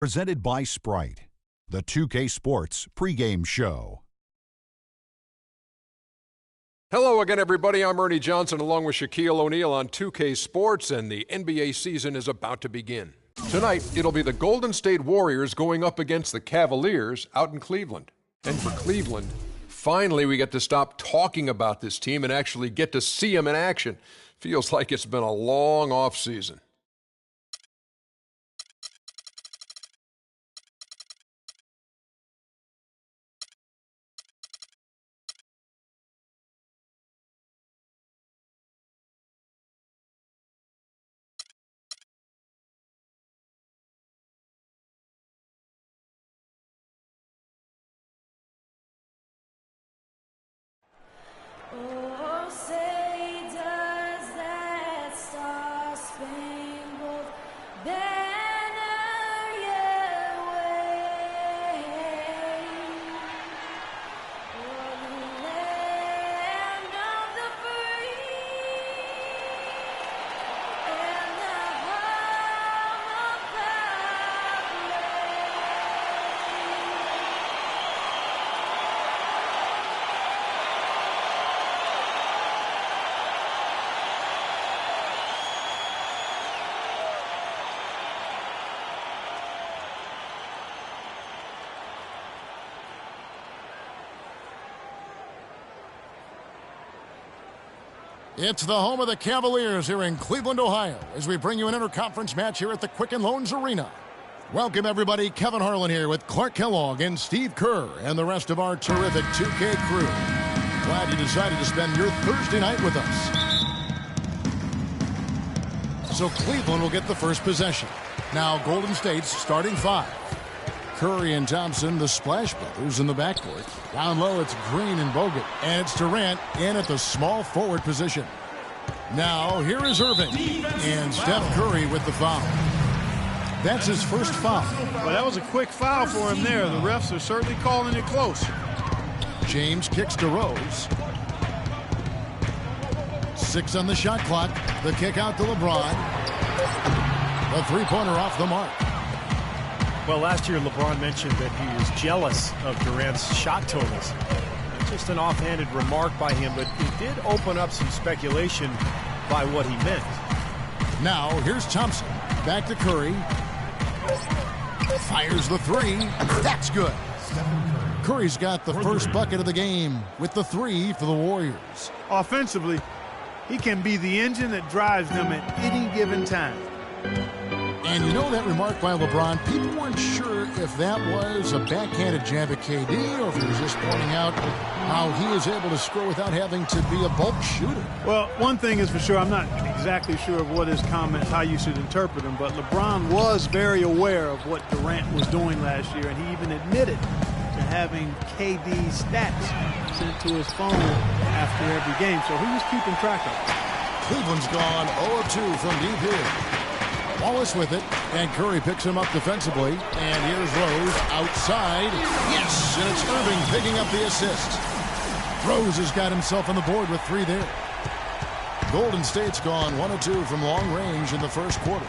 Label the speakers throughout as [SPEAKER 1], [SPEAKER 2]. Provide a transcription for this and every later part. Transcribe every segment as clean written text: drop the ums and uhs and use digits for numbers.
[SPEAKER 1] Presented by Sprite, the 2K Sports pregame show.
[SPEAKER 2] Hello again, everybody. I'm Ernie Johnson along with Shaquille O'Neal on 2K Sports, and the NBA season is about to begin. Tonight, it'll be the Golden State Warriors going up against the Cavaliers out in Cleveland. And for Cleveland, finally we get to stop talking about this team and actually get to see them in action. Feels like it's been a long offseason.
[SPEAKER 3] Oh, say does that star-spangled banner yet wave o'er the land of the free and the home of Cavaliers?
[SPEAKER 4] It's the home of the Cavaliers here in Cleveland, Ohio, as we bring you an interconference match here at the Quicken Loans Arena. Welcome, everybody. Kevin Harlan here with Clark Kellogg and Steve Kerr and the rest of our terrific 2K crew. Glad you decided to spend your Thursday night with us. So Cleveland will get the first possession. Now Golden State's starting five. Curry and Thompson, the Splash Brothers in the backcourt. Down low, it's Green and Bogut. And it's Durant in at the small forward position. Now, here is Irving. And Steph Curry with the foul. That's his first foul.
[SPEAKER 5] Well, that was a quick foul for him there. The refs are certainly calling it close.
[SPEAKER 4] James kicks to Rose. 6 on the shot clock. The kick out to LeBron. The three-pointer off the mark.
[SPEAKER 6] Well, last year LeBron mentioned that he was jealous of Durant's shot totals. Just an offhanded remark by him, but it did open up some speculation by what he meant.
[SPEAKER 4] Now, here's Thompson. Back to Curry. Fires the three. That's good. Curry's got the first bucket of the game with the three for the Warriors.
[SPEAKER 5] Offensively, he can be the engine that drives them at any given time.
[SPEAKER 4] And you know that remark by LeBron, people weren't sure if that was a backhanded jab at KD or if he was just pointing out how he is able to score without having to be a bulk shooter.
[SPEAKER 5] Well, one thing is for sure, I'm not exactly sure of what his comments, how you should interpret them, but LeBron was very aware of what Durant was doing last year, and he even admitted to having KD's stats sent to his phone after every game, so he was keeping track of it.
[SPEAKER 4] Cleveland's gone 0-2 from deep here. Wallace with it, and Curry picks him up defensively. And here's Rose outside. Yes, and it's Irving picking up the assist. Rose has got himself on the board with three there. Golden State's gone 1-2 from long range in the first quarter.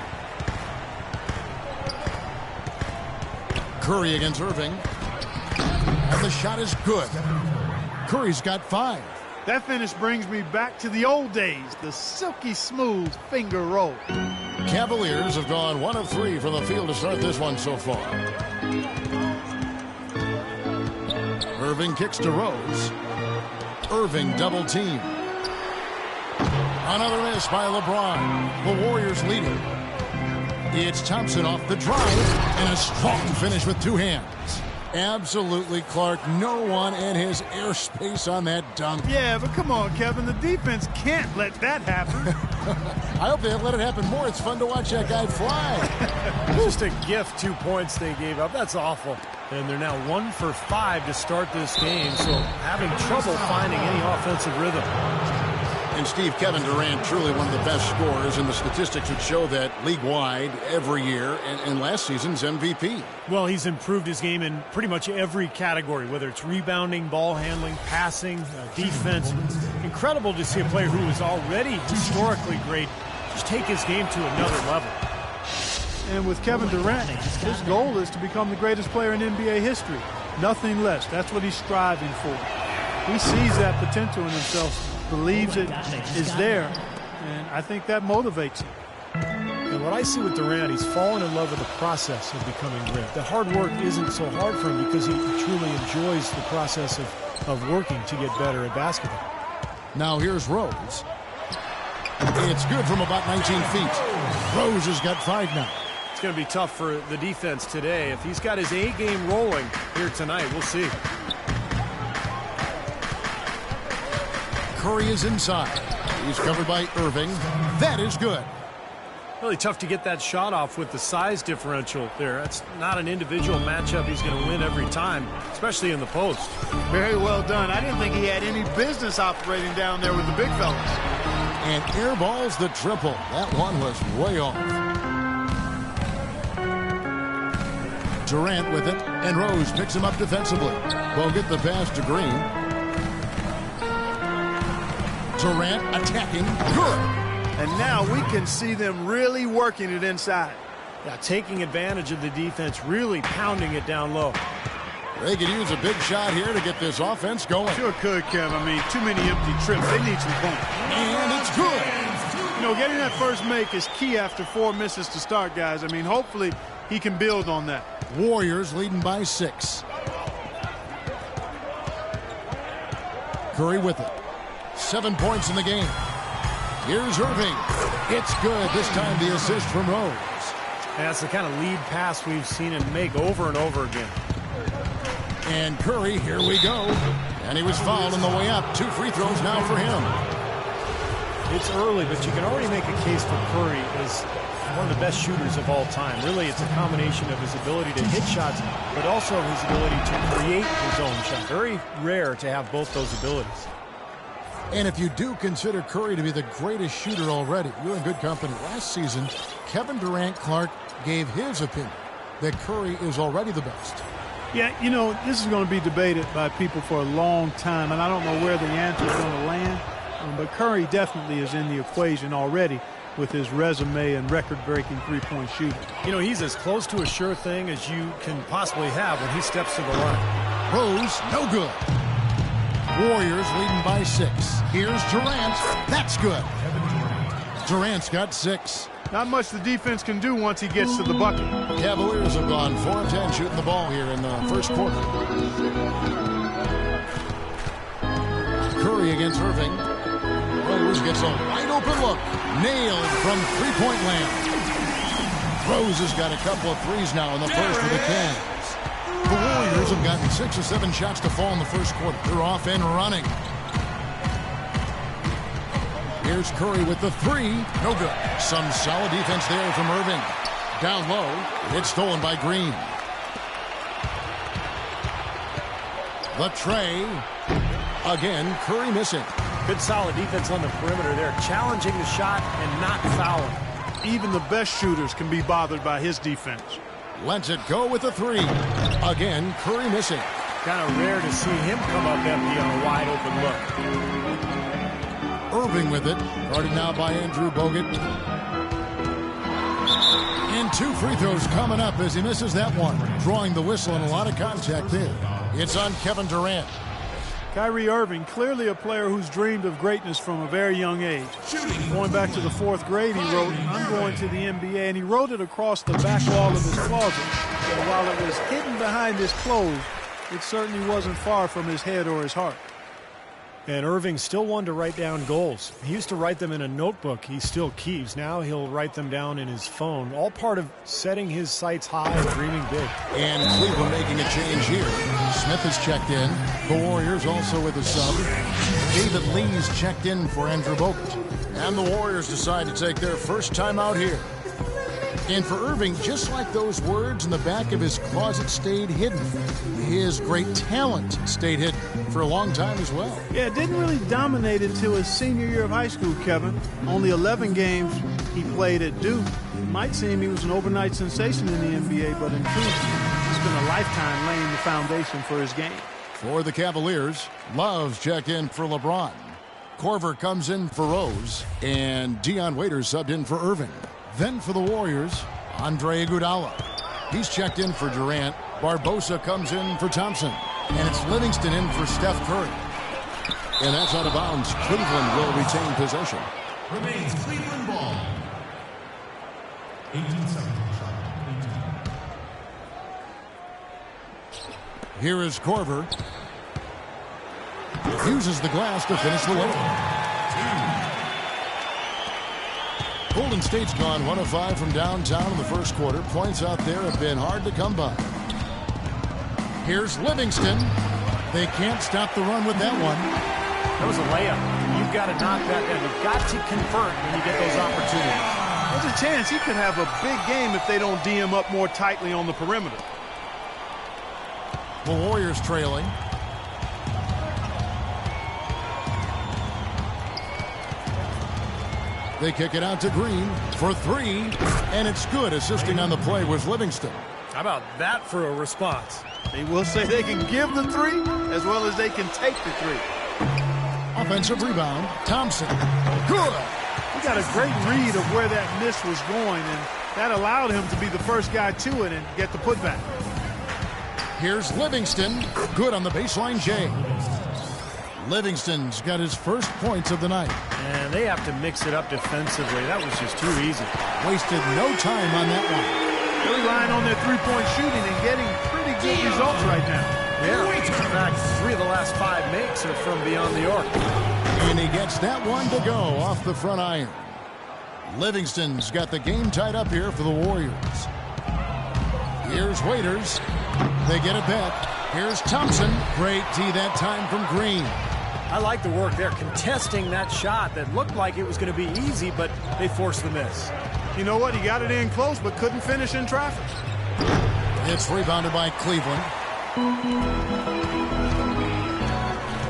[SPEAKER 4] Curry against Irving. And the shot is good. Curry's got 5.
[SPEAKER 5] That finish brings me back to the old days, the silky smooth finger roll.
[SPEAKER 4] Cavaliers have gone 1 of 3 from the field to start this one so far. Irving kicks to Rose. Irving double team. Another miss by LeBron. The Warriors leading. It's Thompson off the drive and a strong finish with 2 hands. Absolutely, Clark. No one in his airspace on that dunk.
[SPEAKER 5] Yeah, but come on, Kevin. The defense can't let that happen.
[SPEAKER 4] I hope they let it happen more. It's fun to watch that guy fly.
[SPEAKER 6] Just a gift, 2 points they gave up. That's awful. And they're now 1 for 5 to start this game, so having trouble finding any offensive rhythm.
[SPEAKER 4] And Steve, Kevin Durant, truly one of the best scorers, and the statistics would show that league-wide every year, and last season's MVP.
[SPEAKER 6] Well, he's improved his game in pretty much every category, whether it's rebounding, ball handling, passing, defense. Incredible to see a player who is already historically great just take his game to another level.
[SPEAKER 5] And with Kevin Durant, his goal is to become the greatest player in NBA history. Nothing less. That's what he's striving for. He sees that potential in himself, believes it is there, and I think that motivates him.
[SPEAKER 6] And what I see with Durant, he's fallen in love with the process of becoming great. The hard work isn't so hard for him because he truly enjoys the process of working to get better at basketball.
[SPEAKER 4] Now here's Rose. It's good from about 19 feet. Rose has got 5 now.
[SPEAKER 6] It's going to be tough for the defense today. If he's got his A game rolling here tonight, we'll see.
[SPEAKER 4] Curry is inside. He's covered by Irving. That is good.
[SPEAKER 6] Really tough to get that shot off with the size differential there. That's not an individual matchup he's going to win every time, especially in the post.
[SPEAKER 5] Very well done. I didn't think he had any business operating down there with the big fellas.
[SPEAKER 4] And airballs the triple. That one was way off. Durant with it, and Rose picks him up defensively. Bogut the pass to Green. Durant attacking. Good.
[SPEAKER 5] And now we can see them really working it inside.
[SPEAKER 6] Yeah, taking advantage of the defense, really pounding it down low.
[SPEAKER 4] They could use a big shot here to get this offense going.
[SPEAKER 5] Sure could, Kev. I mean, too many empty trips. They need some points.
[SPEAKER 4] And it's good.
[SPEAKER 5] You know, getting that first make is key after 4 misses to start, guys. I mean, hopefully he can build on that.
[SPEAKER 4] Warriors leading by 6. Curry with it. 7 points in the game. Here's Irving. It's good. This time the assist from Rose.
[SPEAKER 6] And that's the kind of lead pass we've seen him make over and over again.
[SPEAKER 4] And Curry, here we go. And he was fouled on the way up. 2 free throws now for him.
[SPEAKER 6] It's early, but you can already make a case for Curry as one of the best shooters of all time. Really, it's a combination of his ability to hit shots, but also his ability to create his own shot. Very rare to have both those abilities.
[SPEAKER 4] And if you do consider Curry to be the greatest shooter already, you're in good company. Last season, Kevin Durant Clark gave his opinion that Curry is already the best.
[SPEAKER 5] Yeah, you know, this is going to be debated by people for a long time, and I don't know where the answer is going to land. But Curry definitely is in the equation already with his resume and record-breaking three-point shooting.
[SPEAKER 6] You know, he's as close to a sure thing as you can possibly have when he steps to the line.
[SPEAKER 4] Rose, no good. Warriors leading by 6. Here's Durant. That's good. Durant's got 6.
[SPEAKER 5] Not much the defense can do once he gets to the bucket.
[SPEAKER 4] Cavaliers have gone 4 of 10 shooting the ball here in the first quarter. Curry against Irving. Rose gets a wide open look. Nailed from three-point land. Rose has got a couple of threes now in the first with the Cavs. The Warriors have gotten 6 or 7 shots to fall in the first quarter. They're off and running. Here's Curry with the 3. No good. Some solid defense there from Irving. Down low. It's stolen by Green. The tray. Again, Curry missing.
[SPEAKER 6] Good solid defense on the perimeter there, challenging the shot and not fouling.
[SPEAKER 5] Even the best shooters can be bothered by his defense.
[SPEAKER 4] Lets it go with the 3. Again, Curry missing.
[SPEAKER 6] Kind of rare to see him come up empty on a wide open look.
[SPEAKER 4] Irving with it. Guarded now by Andrew Bogut. And 2 free throws coming up as he misses that one. Drawing the whistle and a lot of contact there. It's on Kevin Durant.
[SPEAKER 5] Kyrie Irving, clearly a player who's dreamed of greatness from a very young age. Going back to the 4th grade, he wrote, "I'm going to the NBA," and he wrote it across the back wall of his closet. And while it was hidden behind his clothes, it certainly wasn't far from his head or his heart.
[SPEAKER 6] And Irving still wanted to write down goals. He used to write them in a notebook he still keeps. Now he'll write them down in his phone. All part of setting his sights high and dreaming big.
[SPEAKER 4] And Cleveland making a change here. Smith has checked in. The Warriors also with a sub. David Lee's checked in for Andrew Bogut. And the Warriors decide to take their first time out here. And for Irving, just like those words in the back of his closet stayed hidden, his great talent stayed hidden for a long time as well.
[SPEAKER 5] Yeah, it didn't really dominate until his senior year of high school, Kevin. Only 11 games he played at Duke. It might seem he was an overnight sensation in the NBA, but in truth, it's been a lifetime laying the foundation for his game.
[SPEAKER 4] For the Cavaliers, Love's checked in for LeBron. Korver comes in for Rose, and Dion Waiters subbed in for Irving. Then for the Warriors, Andre Iguodala. He's checked in for Durant. Barbosa comes in for Thompson. And it's Livingston in for Steph Curry. And that's out of bounds. Cleveland will retain possession.
[SPEAKER 7] Remains Cleveland ball. 18 seconds.
[SPEAKER 4] Here is Korver. Uses the glass to finish the layup. Golden State's gone 1 of 5 from downtown in the first quarter. Points out there have been hard to come by. Here's Livingston. They can't stop the run with that one.
[SPEAKER 6] That was a layup. You've got to knock that down. You've got to convert when you get those opportunities.
[SPEAKER 5] There's a chance he could have a big game if they don't D him up more tightly on the perimeter.
[SPEAKER 4] The Warriors trailing. They kick it out to Green for 3, and it's good. Assisting on the play was Livingston.
[SPEAKER 6] How about that for a response?
[SPEAKER 5] They will say they can give the 3 as well as they can take the 3.
[SPEAKER 4] Offensive rebound, Thompson. Good.
[SPEAKER 5] He got a great read of where that miss was going, and that allowed him to be the first guy to it and get the putback.
[SPEAKER 4] Here's Livingston. Good on the baseline, Jay. Livingston's got his first points of the night.
[SPEAKER 6] And they have to mix it up defensively. That was just too easy.
[SPEAKER 4] Wasted no time on that one.
[SPEAKER 5] They're relying on their three-point shooting and getting pretty good results right now.
[SPEAKER 6] Yeah, in fact, 3 of the last 5 makes are from beyond the arc.
[SPEAKER 4] And he gets that one to go off the front iron. Livingston's got the game tied up here for the Warriors. Here's Waiters. They get it back. Here's Thompson. Great tee that time from Green.
[SPEAKER 6] I like the work there, contesting that shot that looked like it was going to be easy, but they forced the miss.
[SPEAKER 5] You know what? He got it in close, but couldn't finish in traffic.
[SPEAKER 4] It's rebounded by Cleveland.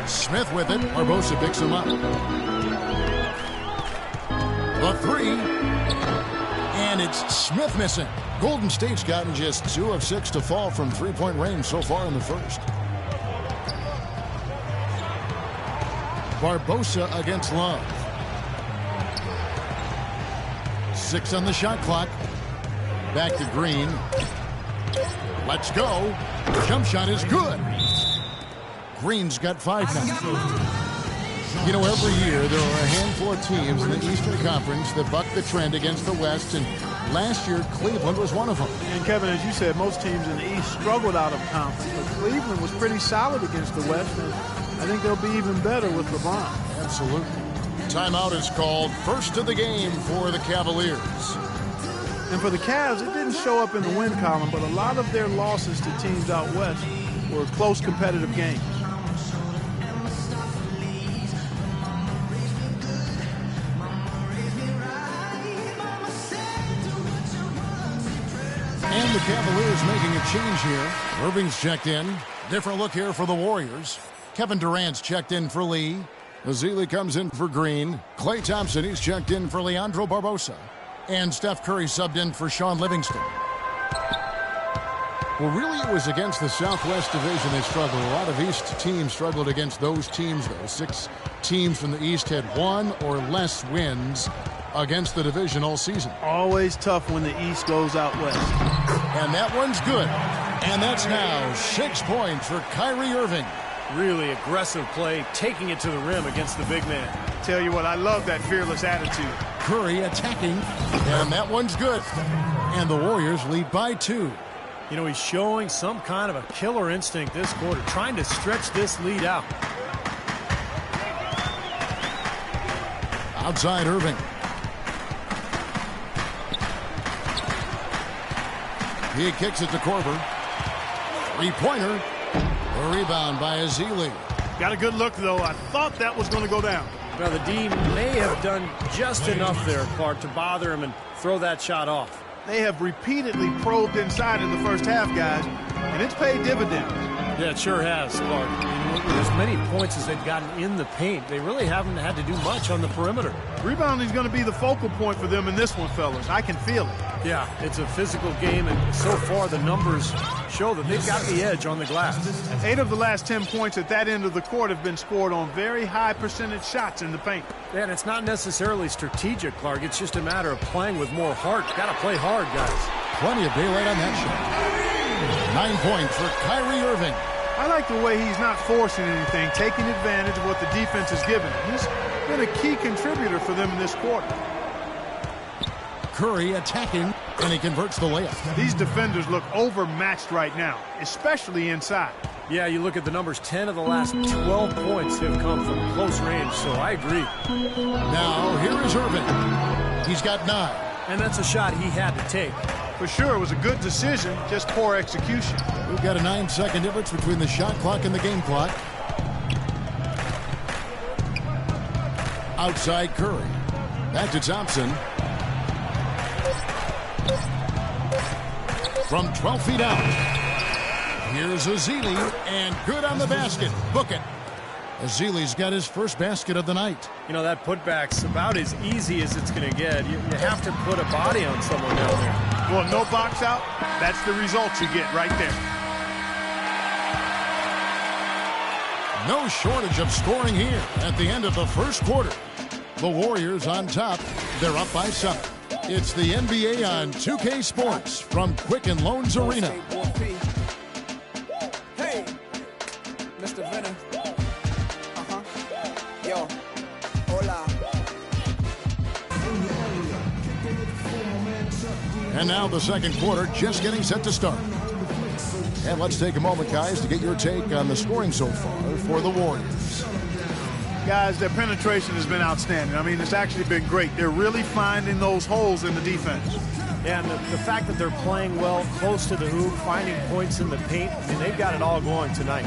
[SPEAKER 4] Smith with it. Barbosa picks him up. The 3. And it's Smith missing. Golden State's gotten just 2 of 6 to fall from three-point range so far in the first. Barbosa against Love. 6 on the shot clock. Back to Green. Let's go. Jump shot is good. Green's got 5 now. You know, every year there are a handful of teams in the Eastern Conference that buck the trend against the West, and last year Cleveland was one of them.
[SPEAKER 5] And Kevin, as you said, most teams in the East struggled out of conference, but Cleveland was pretty solid against the West, and I think they'll be even better with LeBron.
[SPEAKER 4] Absolutely. Timeout is called. First of the game for the Cavaliers.
[SPEAKER 5] And for the Cavs, it didn't show up in the win column, but a lot of their losses to teams out west were close competitive games.
[SPEAKER 4] And the Cavaliers making a change here. Irving's checked in. Different look here for the Warriors. Kevin Durant's checked in for Lee. Azili comes in for Green. Klay Thompson, he's checked in for Leandro Barbosa. And Steph Curry subbed in for Sean Livingston. Well, really, it was against the Southwest Division they struggled. A lot of East teams struggled against those teams, though. 6 teams from the East had 1 or less wins against the division all season.
[SPEAKER 5] Always tough when the East goes out west.
[SPEAKER 4] And that one's good. And that's now 6 points for Kyrie Irving.
[SPEAKER 6] Really aggressive play, taking it to the rim against the big man.
[SPEAKER 5] Tell you what, I love that fearless attitude.
[SPEAKER 4] Curry attacking, and that one's good. And the Warriors lead by 2.
[SPEAKER 6] You know, he's showing some kind of a killer instinct this quarter, trying to stretch this lead out.
[SPEAKER 4] Outside Irving. He kicks it to Korver. 3-pointer. A rebound by Azili.
[SPEAKER 5] Got a good look, though. I thought that was going to go down.
[SPEAKER 6] Now, the D may have done just enough there, Clark, to bother him and throw that shot off.
[SPEAKER 5] They have repeatedly probed inside in the first half, guys, and it's paid dividends.
[SPEAKER 6] Yeah, it sure has, Clark. With as many points as they've gotten in the paint, they really haven't had to do much on the perimeter.
[SPEAKER 5] Rebounding is going to be the focal point for them in this one, fellas. I can feel it.
[SPEAKER 6] Yeah, it's a physical game, and so far the numbers show that they've got the edge on the glass.
[SPEAKER 5] 8 of the last 10 points at that end of the court have been scored on very high percentage shots in the paint.
[SPEAKER 6] Yeah, and it's not necessarily strategic, Clark. It's just a matter of playing with more heart. Got to play hard, guys.
[SPEAKER 4] Plenty of daylight on that shot. 9 points for Kyrie Irving.
[SPEAKER 5] I like the way he's not forcing anything, taking advantage of what the defense has given. He's been a key contributor for them in this quarter.
[SPEAKER 4] Curry attacking, and he converts the layup.
[SPEAKER 5] These defenders look overmatched right now, especially inside.
[SPEAKER 6] Yeah, you look at the numbers, 10 of the last 12 points have come from close range, so I agree.
[SPEAKER 4] Now, here is Irving. He's got 9.
[SPEAKER 6] And that's a shot he had to take.
[SPEAKER 5] For sure, it was a good decision, just poor execution.
[SPEAKER 4] We've got a 9-second difference between the shot clock and the game clock. Outside Curry. Back to Thompson. From 12 feet out. Here's Ezeli, and good on the basket. Book it. Ezeli's got his first basket of the night.
[SPEAKER 6] You know, that putback's about as easy as it's going to get. You have to put a body on someone down there.
[SPEAKER 5] Well, no box out, that's the results you get right there.
[SPEAKER 4] No shortage of scoring here at the end of the first quarter. The Warriors on top. They're up by 7. It's the NBA on 2K Sports from Quicken Loans Arena.
[SPEAKER 8] Hey, Mr. Venner. Yo, hola.
[SPEAKER 4] And now the second quarter just getting set to start. And let's take a moment, guys, to get your take on the scoring so far for the Warriors.
[SPEAKER 5] Guys, their penetration has been outstanding. I mean, it's actually been great. They're really finding those holes in the defense.
[SPEAKER 6] Yeah, and the fact that they're playing well close to the hoop, finding points in the paint, I mean, they've got it all going tonight.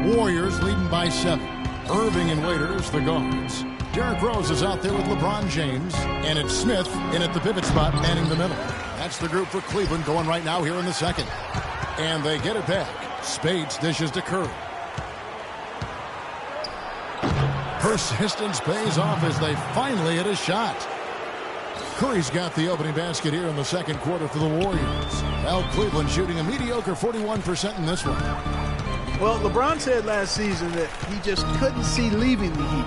[SPEAKER 4] Warriors leading by 7. Irving and Waiters, the guards. Derrick Rose is out there with LeBron James. And it's Smith in at the pivot spot, manning the middle. That's the group for Cleveland going right now here in the second. And they get it back. Spades dishes to Curry. Persistence pays off as they finally hit a shot. Curry's got the opening basket here in the second quarter for the Warriors. Well, Cleveland shooting a mediocre 41% in this one.
[SPEAKER 5] Well, LeBron said last season that he just couldn't see leaving the Heat.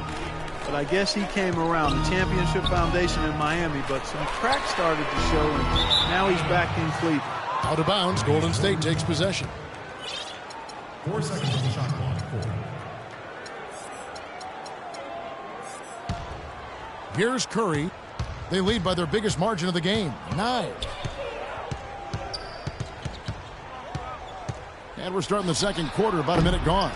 [SPEAKER 5] But I guess he came around. The championship foundation in Miami, but some cracks started to show, and now he's back in Cleveland.
[SPEAKER 4] Out of bounds, Golden State takes possession.
[SPEAKER 7] 4 seconds on the shot clock. 4.
[SPEAKER 4] Here's Curry. They lead by their biggest margin of the game, 9. And we're starting the second quarter, about a minute gone.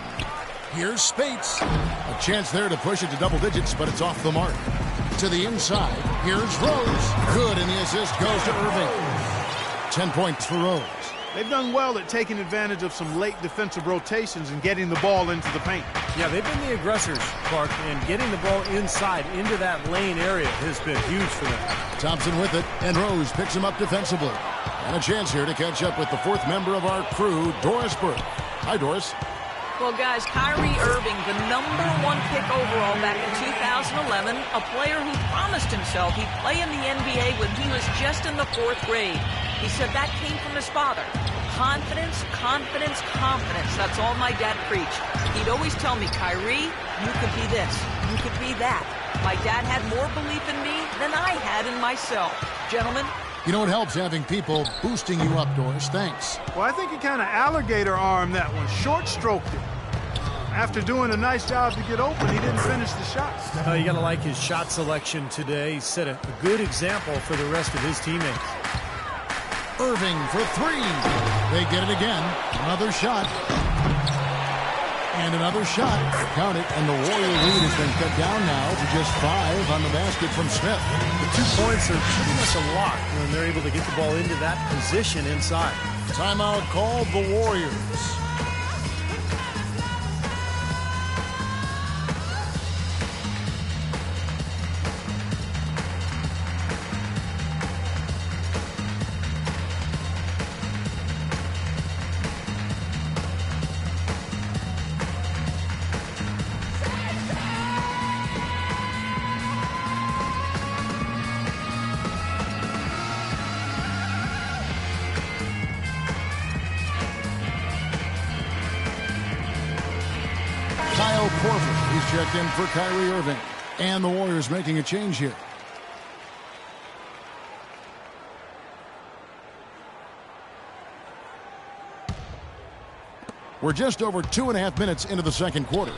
[SPEAKER 4] Here's Speights. A chance there to push it to double digits, but it's off the mark. To the inside, here's Rose. Good, and the assist goes to Irving. 10 points for Rose.
[SPEAKER 5] They've done well at taking advantage of some late defensive rotations and getting the ball into the paint.
[SPEAKER 6] Yeah, they've been the aggressors, Clark, and getting the ball inside into that lane area has been huge for them.
[SPEAKER 4] Thompson with it, and Rose picks him up defensively. And a chance here to catch up with the 4th member of our crew, Doris Burke. Hi, Doris.
[SPEAKER 9] Well, guys, Kyrie Irving, the #1 pick overall back in 2011, a player who promised himself he'd play in the NBA when he was just in the 4th grade. He said that came from his father. Confidence, confidence, confidence. That's all my dad preached. He'd always tell me, Kyrie, you could be this, you could be that. My dad had more belief in me than I had in myself. Gentlemen.
[SPEAKER 4] You know, it helps having people boosting you up, Doris. Thanks.
[SPEAKER 5] Well, I think he kind of alligator armed that one, short stroked it. After doing a nice job to get open, he didn't finish the shot.
[SPEAKER 6] You got to like his shot selection today. He set a good example for the rest of his teammates.
[SPEAKER 4] Irving for 3. They get it again. Another shot. And another shot. Count it. And the Warrior lead has been cut down now to just 5 on the basket from Smith.
[SPEAKER 6] The 2 points are pretty much a lock when they're able to get the ball into that position inside.
[SPEAKER 4] Timeout called the Warriors. Horford. He's checked in for Kyrie Irving. And the Warriors making a change here. We're just over 2.5 minutes into the second quarter.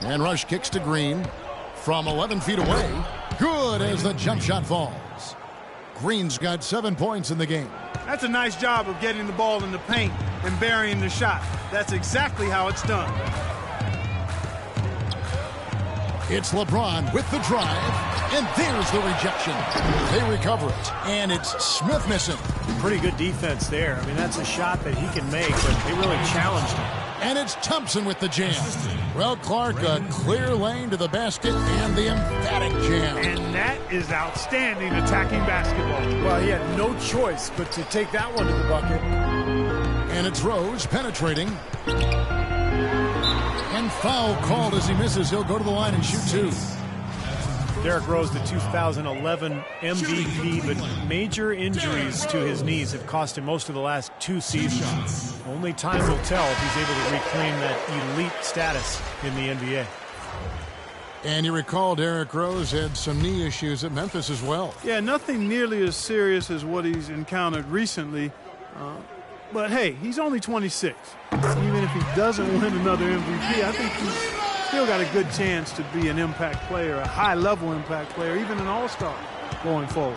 [SPEAKER 4] And Rush kicks to Green from 11 feet away. Good as the jump shot falls. Green's got 7 points in the game.
[SPEAKER 5] That's a nice job of getting the ball in the paint and burying the shot. That's exactly how it's done.
[SPEAKER 4] It's LeBron with the drive, and there's the rejection. They recover it, and it's Smith missing.
[SPEAKER 6] Pretty good defense there. I mean, that's a shot that he can make, but they really challenged him.
[SPEAKER 4] And it's Thompson with the jam. Well, Clark, a clear lane to the basket and the emphatic jam.
[SPEAKER 5] And that is outstanding attacking basketball.
[SPEAKER 6] Well, he had no choice but to take that one to the bucket.
[SPEAKER 4] And it's Rose penetrating. And foul called as he misses. He'll go to the line and shoot 2.
[SPEAKER 6] Derrick Rose, the 2011 MVP, but major injuries to his knees have cost him most of the last 2 seasons. Only time will tell if he's able to reclaim that elite status in the NBA.
[SPEAKER 4] And you recall Derrick Rose had some knee issues at Memphis as well.
[SPEAKER 5] Yeah, nothing nearly as serious as what he's encountered recently. But hey, he's only 26. Even if he doesn't win another MVP, I think he's still got a good chance to be an impact player, a high-level impact player, even an all-star going forward.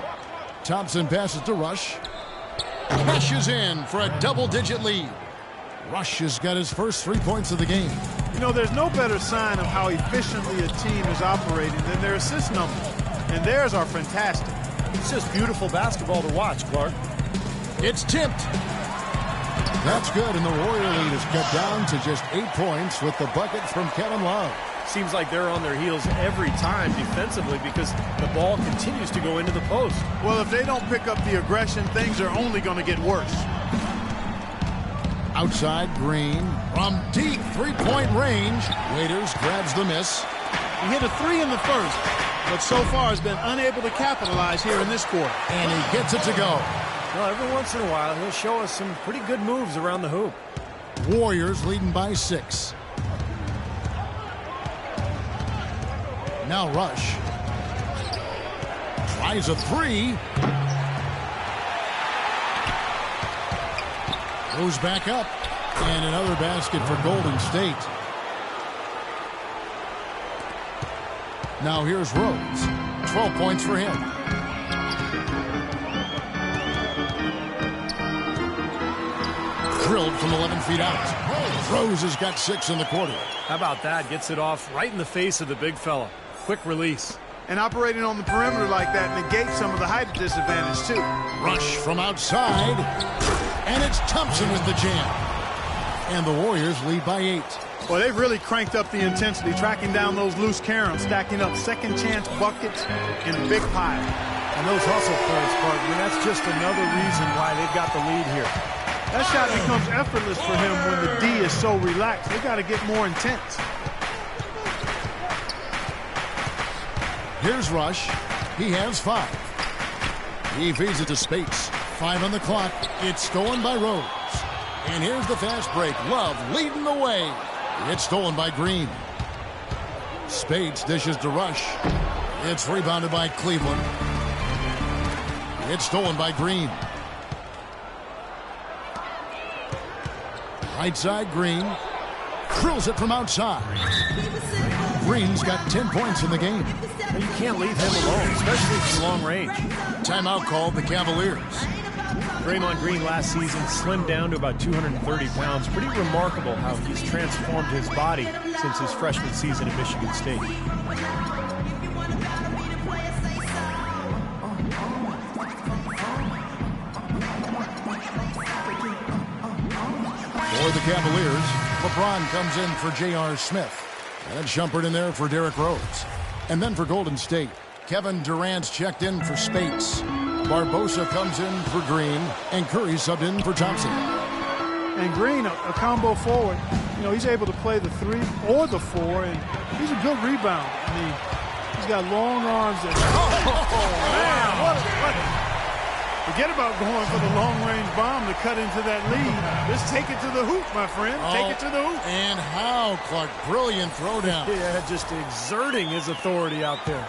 [SPEAKER 4] Thompson passes to Rush. Cashes in for a double-digit lead. Rush has got his first 3 points of the game.
[SPEAKER 5] You know, there's no better sign of how efficiently a team is operating than their assist numbers. And theirs are fantastic.
[SPEAKER 6] It's just beautiful basketball to watch, Clark.
[SPEAKER 4] It's tipped. That's good, and the Warrior lead is cut down to just 8 points with the bucket from Kevin Love.
[SPEAKER 6] Seems like they're on their heels every time defensively because the ball continues to go into the post.
[SPEAKER 5] Well, if they don't pick up the aggression, things are only going to get worse.
[SPEAKER 4] Outside, Green from deep three-point range. Waiters grabs the miss.
[SPEAKER 5] He hit a 3 in the first, but so far has been unable to capitalize here in this quarter.
[SPEAKER 4] And he gets it to go.
[SPEAKER 6] Well, every once in a while, he'll show us some pretty good moves around the hoop.
[SPEAKER 4] Warriors leading by 6. Now Rush. Tries a 3. Goes back up. And another basket for Golden State. Now here's Rose. 12 points for him. Drilled from 11 feet out. Rose has got 6 in the quarter.
[SPEAKER 6] How about that? Gets it off right in the face of the big fella. Quick release.
[SPEAKER 5] And operating on the perimeter like that negates some of the height disadvantage, too.
[SPEAKER 4] Rush from outside. And it's Thompson with the jam. And the Warriors lead by 8.
[SPEAKER 5] Well, they've really cranked up the intensity, tracking down those loose caroms, stacking up second chance buckets in a big pile.
[SPEAKER 6] And those hustle plays, Clark, I mean, that's just another reason why they've got the lead here.
[SPEAKER 5] That shot becomes effortless for him when the D is so relaxed. They got to get more intense.
[SPEAKER 4] Here's Rush. He has 5. He feeds it to Spates. 5 on the clock. It's stolen by Rose. And here's the fast break. Love leading the way. It's stolen by Green. Spates dishes to Rush. It's rebounded by Cleveland. It's stolen by Green. Right side, Green. Drills it from outside. Green's got 10 points in the game.
[SPEAKER 6] Well, you can't leave him alone, especially from long range.
[SPEAKER 4] Timeout called the Cavaliers.
[SPEAKER 6] Draymond Green last season slimmed down to about 230 pounds. Pretty remarkable how he's transformed his body since his freshman season at Michigan State.
[SPEAKER 4] For the Cavaliers, LeBron comes in for J.R. Smith. And Shumpert in there for Derrick Rose. And then for Golden State, Kevin Durant's checked in for Spates. Barbosa comes in for Green. And Curry subbed in for Thompson.
[SPEAKER 5] And Green, a combo forward. You know, he's able to play the 3 or the 4, and he's a good rebounder. I mean, he's got long arms. And, man, Forget about going for the long-range bomb to cut into that lead. Just take it to the hoop, my friend. Take it to the hoop.
[SPEAKER 4] And how, Clark. Brilliant throwdown.
[SPEAKER 6] Yeah, just exerting his authority out there.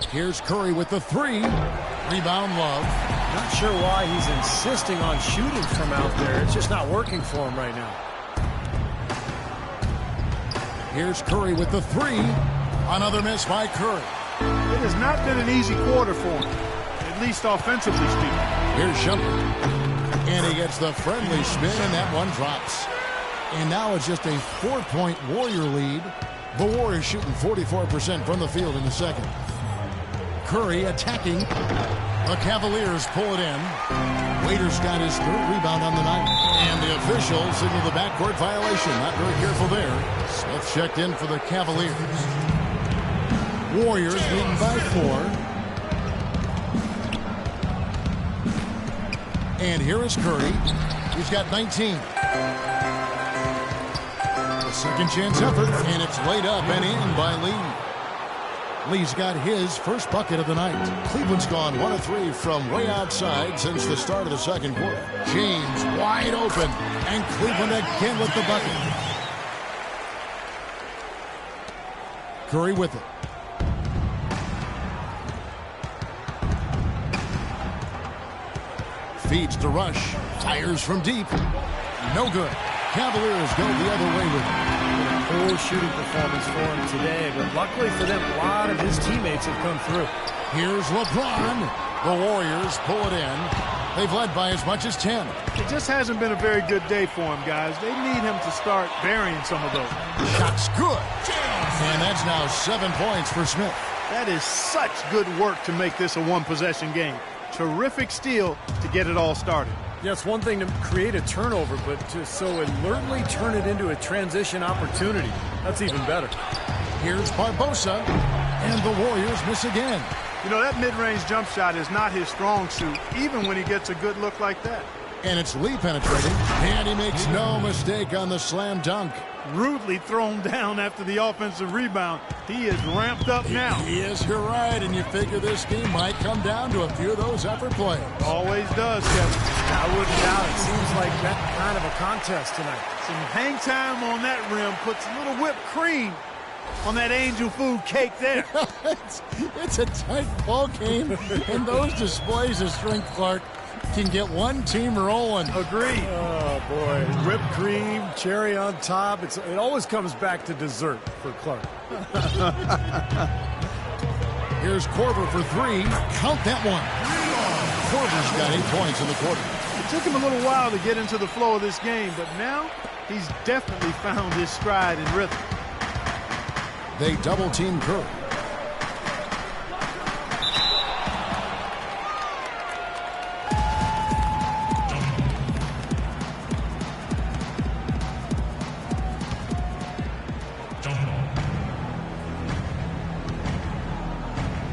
[SPEAKER 4] Here's Curry with the three. Rebound, Love.
[SPEAKER 6] Not sure why he's insisting on shooting from out there. It's just not working for him right now.
[SPEAKER 4] Here's Curry with the three. Another miss by Curry.
[SPEAKER 5] It has not been an easy quarter for him, at least offensively speaking.
[SPEAKER 4] Here's Shumpert. And he gets the friendly spin, and that one drops. And now it's just a 4-point Warrior lead. The Warriors shooting 44% from the field in the second. Curry attacking. The Cavaliers pull it in. Waiters got his third rebound on the night. And the officials signal the backcourt violation. Not very careful there. Smith checked in for the Cavaliers. Warriors leading by 4. And here is Curry. He's got 19. The second chance effort, and it's laid up and in by Lee. Lee's got his first bucket of the night. Cleveland's gone 1 of 3 from way outside since the start of the second quarter. James wide open, and Cleveland again with the bucket. Curry with it. Feeds to Rush. Fires from deep. No good. Cavaliers go the other way with it.
[SPEAKER 6] Poor shooting performance for him today, but luckily for them, a lot of his teammates have come through.
[SPEAKER 4] Here's LeBron. The Warriors pull it in. They've led by as much as 10.
[SPEAKER 5] It just hasn't been a very good day for him, guys. They need him to start burying some of those.
[SPEAKER 4] Shot's good. And that's now 7 points for Smith.
[SPEAKER 5] That is such good work to make this a one-possession game. Terrific steal to get it all started.
[SPEAKER 6] Yeah, it's one thing to create a turnover, but to so alertly turn it into a transition opportunity, that's even better.
[SPEAKER 4] Here's Barbosa, and the Warriors miss again.
[SPEAKER 5] You know, that mid-range jump shot is not his strong suit, even when he gets a good look like that.
[SPEAKER 4] And it's Lee penetrating, and he makes no mistake on the slam dunk.
[SPEAKER 5] Rudely thrown down after the offensive rebound. He is ramped up now.
[SPEAKER 4] He is, you're right, and you figure this game might come down to a few of those effort plays.
[SPEAKER 5] Always does, Kevin.
[SPEAKER 6] I wouldn't doubt it. Seems like that kind of a contest tonight.
[SPEAKER 5] Some hang time on that rim puts a little whipped cream on that angel food cake there.
[SPEAKER 4] it's a tight ball game, and those displays of strength, Clark, can get one team rolling.
[SPEAKER 5] Agreed.
[SPEAKER 6] Oh, boy. Whipped cream, cherry on top. It always comes back to dessert for Clark.
[SPEAKER 4] Here's Korver for 3. Count that one. Korver's got 8 points in the quarter.
[SPEAKER 5] It took him a little while to get into the flow of this game, but now he's definitely found his stride and rhythm.
[SPEAKER 4] They double-team Curry.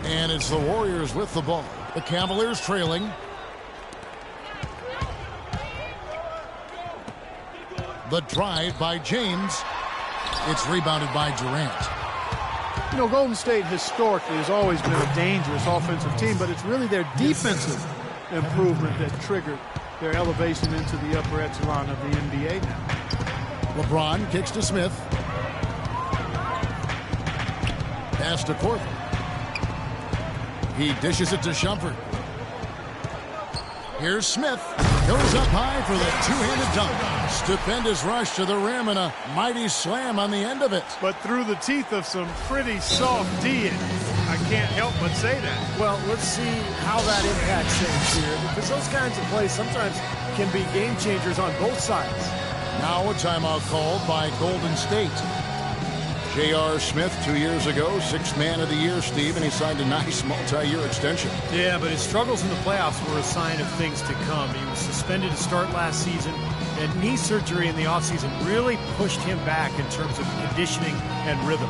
[SPEAKER 4] And it's the Warriors with the ball. The Cavaliers trailing. The drive by James. It's rebounded by Durant.
[SPEAKER 5] You know, Golden State historically has always been a dangerous offensive team, but it's really their defensive improvement that triggered their elevation into the upper echelon of the NBA now.
[SPEAKER 4] LeBron kicks to Smith. Pass to Korver. He dishes it to Shumpert. Here's Smith. Goes up high for the two-handed dunk. Stupendous rush to the rim and a mighty slam on the end of it.
[SPEAKER 5] But through the teeth of some pretty soft D-ing. I can't help but say that.
[SPEAKER 6] Well, let's see how that impacts things here, because those kinds of plays sometimes can be game changers on both sides.
[SPEAKER 4] Now a timeout called by Golden State. J.R. Smith 2 years ago, 6th man of the year, Steve, and he signed a nice multi-year extension.
[SPEAKER 6] Yeah, but his struggles in the playoffs were a sign of things to come. He was suspended to start last season, and knee surgery in the offseason really pushed him back in terms of conditioning and rhythm.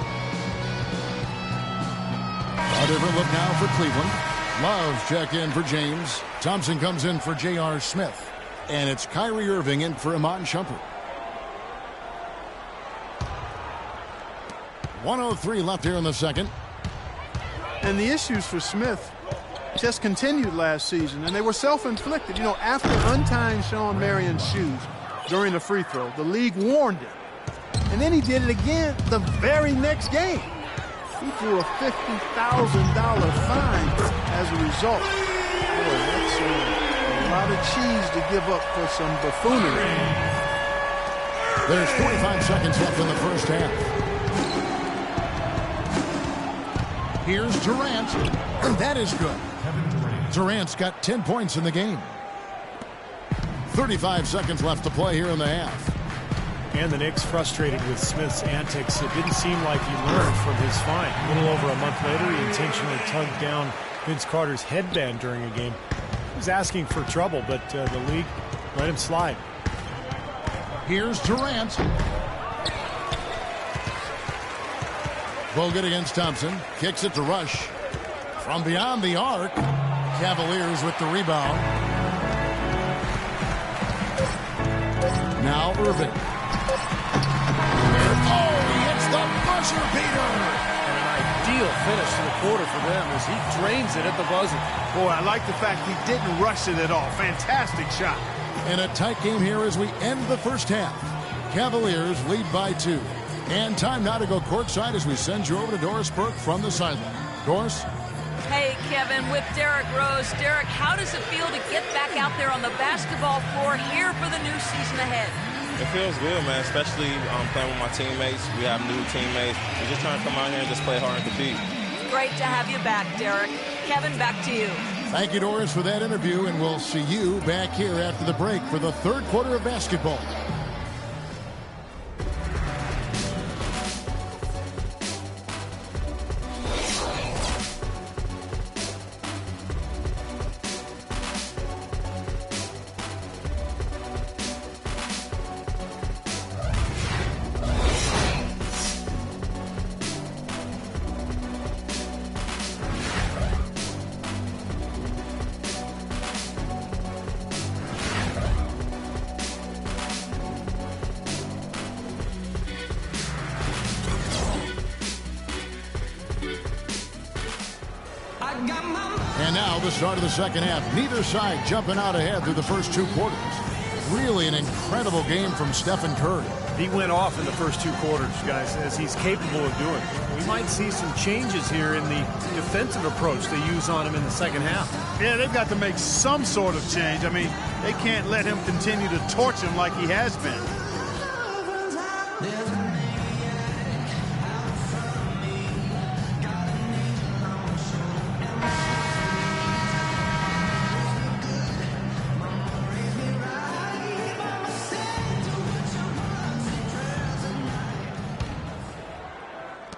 [SPEAKER 4] A different look now for Cleveland. Love check in for James. Thompson comes in for J.R. Smith. And it's Kyrie Irving in for Iman Shumpert. 1:03 left here in the second.
[SPEAKER 5] And the issues for Smith just continued last season, and they were self-inflicted. You know, after untying Sean Marion's shoes during the free throw, the league warned him. And then he did it again the very next game. He drew a $50,000 fine as a result. Boy, that's a lot of cheese to give up for some buffoonery.
[SPEAKER 4] There's 45 seconds left in the first half. Here's Durant, and that is good. Durant's got 10 points in the game. 35 seconds left to play here in the half.
[SPEAKER 6] And the Knicks frustrated with Smith's antics. It didn't seem like he learned from his fine. A little over a month later, he intentionally tugged down Vince Carter's headband during a game. He was asking for trouble, but the league let him slide.
[SPEAKER 4] Here's Durant. Bogut against Thompson. Kicks it to Rush. From beyond the arc. Cavaliers with the rebound. Now Irving. Oh, he hits the buzzer beater.
[SPEAKER 10] And an ideal finish to the quarter for them as he drains it at the buzzer.
[SPEAKER 5] Boy, I like the fact he didn't rush it at all. Fantastic shot.
[SPEAKER 4] And a tight game here as we end the first half. Cavaliers lead by 2. And time now to go courtside as we send you over to Doris Burke from the sideline. Doris?
[SPEAKER 9] Hey, Kevin, with Derrick Rose. Derrick, how does it feel to get back out there on the basketball floor here for the new season ahead?
[SPEAKER 11] It feels good, man, especially playing with my teammates. We have new teammates. We're just trying to come out here and just play hard and compete.
[SPEAKER 9] Great to have you back, Derrick. Kevin, back to you.
[SPEAKER 4] Thank you, Doris, for that interview, and we'll see you back here after the break for the third quarter of basketball. And now the start of the second half. Neither side jumping out ahead through the first 2 quarters. Really an incredible game from Stephen Curry.
[SPEAKER 6] He went off in the first 2 quarters, guys, as he's capable of doing. We might see some changes here in the defensive approach they use on him in the second half.
[SPEAKER 5] Yeah, they've got to make some sort of change. I mean, they can't let him continue to torch him like he has been.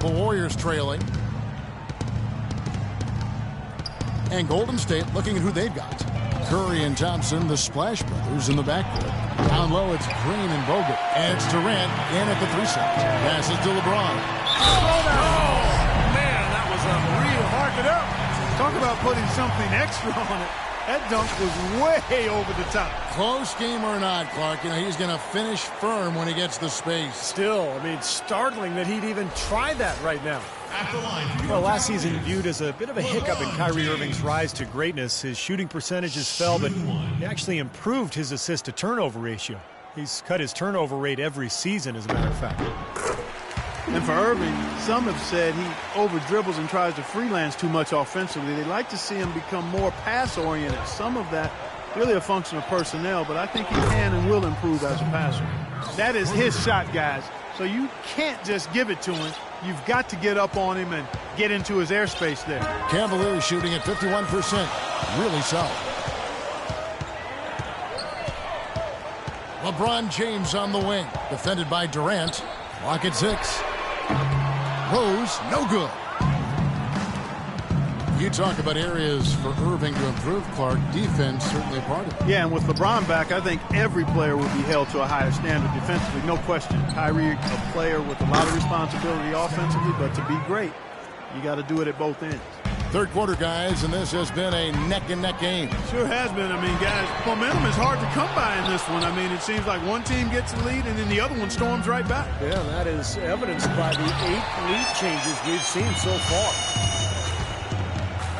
[SPEAKER 4] The Warriors trailing. And Golden State looking at who they've got. Curry and Thompson, the Splash Brothers in the backcourt. Down low, it's Green and Bogut. And it's Durant in at the 3 side. Passes to LeBron.
[SPEAKER 10] Oh, man, that was unreal.
[SPEAKER 5] Mark it up. Talk about putting something extra on it. That dunk was way over the top.
[SPEAKER 4] Close game or not, Clark, you know, he's going to finish firm when he gets the space.
[SPEAKER 6] Still, I mean, startling that he'd even try that right now.
[SPEAKER 7] At the line.
[SPEAKER 6] Well, last season viewed as a bit of a hiccup in Kyrie Irving's rise to greatness. His shooting percentages fell, but he actually improved his assist-to-turnover ratio. He's cut his turnover rate every season, as a matter of fact.
[SPEAKER 5] And for Irving, some have said he over-dribbles and tries to freelance too much offensively. They like to see him become more pass-oriented. Some of that really a function of personnel, but I think he can and will improve as a passer. That is his shot, guys. So you can't just give it to him. You've got to get up on him and get into his airspace there.
[SPEAKER 4] Cavaliers shooting at 51%. Really solid. LeBron James on the wing. Defended by Durant. Clock at 6. Rose, no good. You talk about areas for Irving to improve, Clark. Defense certainly a part of it.
[SPEAKER 5] Yeah, and with LeBron back, I think every player will be held to a higher standard defensively, no question. Kyrie, a player with a lot of responsibility offensively, but to be great, you got to do it at both ends.
[SPEAKER 4] Third quarter, guys, and this has been a neck-and-neck game.
[SPEAKER 5] Sure has been. I mean, guys, momentum is hard to come by in this one. I mean, it seems like one team gets the lead, and then the other one storms right back.
[SPEAKER 10] Yeah, that is evidenced by the 8 lead changes we've seen so far.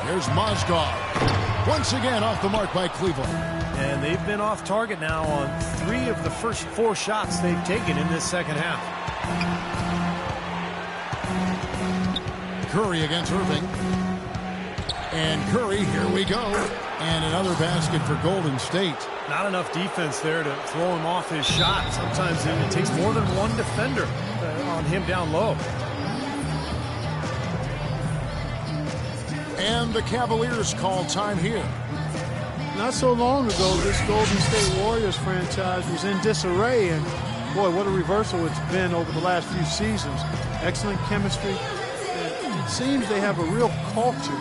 [SPEAKER 4] Here's Mozgov. Once again off the mark by Cleveland.
[SPEAKER 6] And they've been off target now on 3 of the first 4 shots they've taken in this second half.
[SPEAKER 4] Curry against Irving. And Curry, here we go. And another basket for Golden State.
[SPEAKER 6] Not enough defense there to throw him off his shot. Sometimes it takes more than one defender on him down low.
[SPEAKER 4] And the Cavaliers call time here.
[SPEAKER 5] Not so long ago, this Golden State Warriors franchise was in disarray, and boy, what a reversal it's been over the last few seasons. Excellent chemistry. And it seems they have a real culture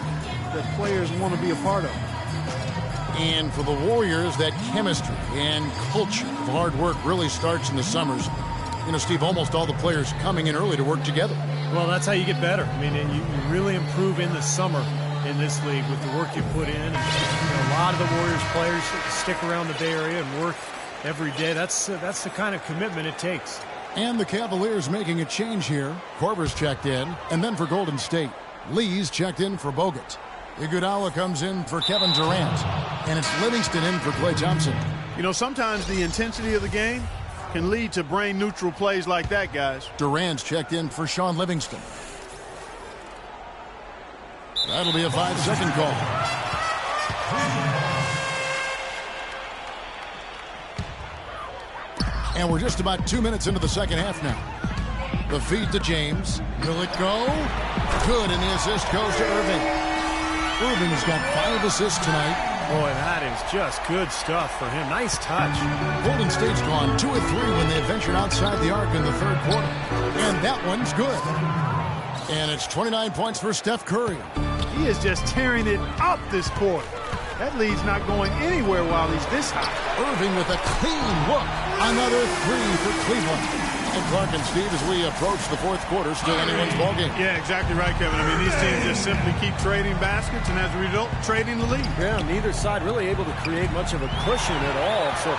[SPEAKER 5] that players want to be a part of.
[SPEAKER 4] And for the Warriors, that chemistry and culture of hard work really starts in the summers. You know, Steve, almost all the players coming in early to work together.
[SPEAKER 6] Well, that's how you get better. I mean, you really improve in the summer in this league with the work you put in. And, a lot of the Warriors players stick around the Bay Area and work every day. That's the kind of commitment it takes.
[SPEAKER 4] And the Cavaliers making a change here. Korver's checked in. And then for Golden State, Lee's checked in for Bogut. Iguodala comes in for Kevin Durant. And it's Livingston in for Klay Thompson.
[SPEAKER 5] You know, sometimes the intensity of the game can lead to brain-neutral plays like that, guys.
[SPEAKER 4] Durant's checked in for Sean Livingston. That'll be a 5-second call. And we're just about 2 minutes into the second half now. The feed to James. Will it go? Good, and the assist goes to Irving. Irving's got 5 assists tonight.
[SPEAKER 6] Boy, that is just good stuff for him. Nice touch.
[SPEAKER 4] Golden State's gone 2 of 3 when they ventured outside the arc in the third quarter. And that one's good. And it's 29 points for Steph Curry.
[SPEAKER 5] He is just tearing it up this quarter. That lead's not going anywhere while he's this high.
[SPEAKER 4] Irving with a clean look. Another 3 for Cleveland. And Clark and Steve, as we approach the fourth quarter, still anyone's ballgame.
[SPEAKER 5] Yeah, exactly right, Kevin. I mean, these teams just simply keep trading baskets, and as a result, trading the lead.
[SPEAKER 10] Yeah, neither side really able to create much of a cushion at all. So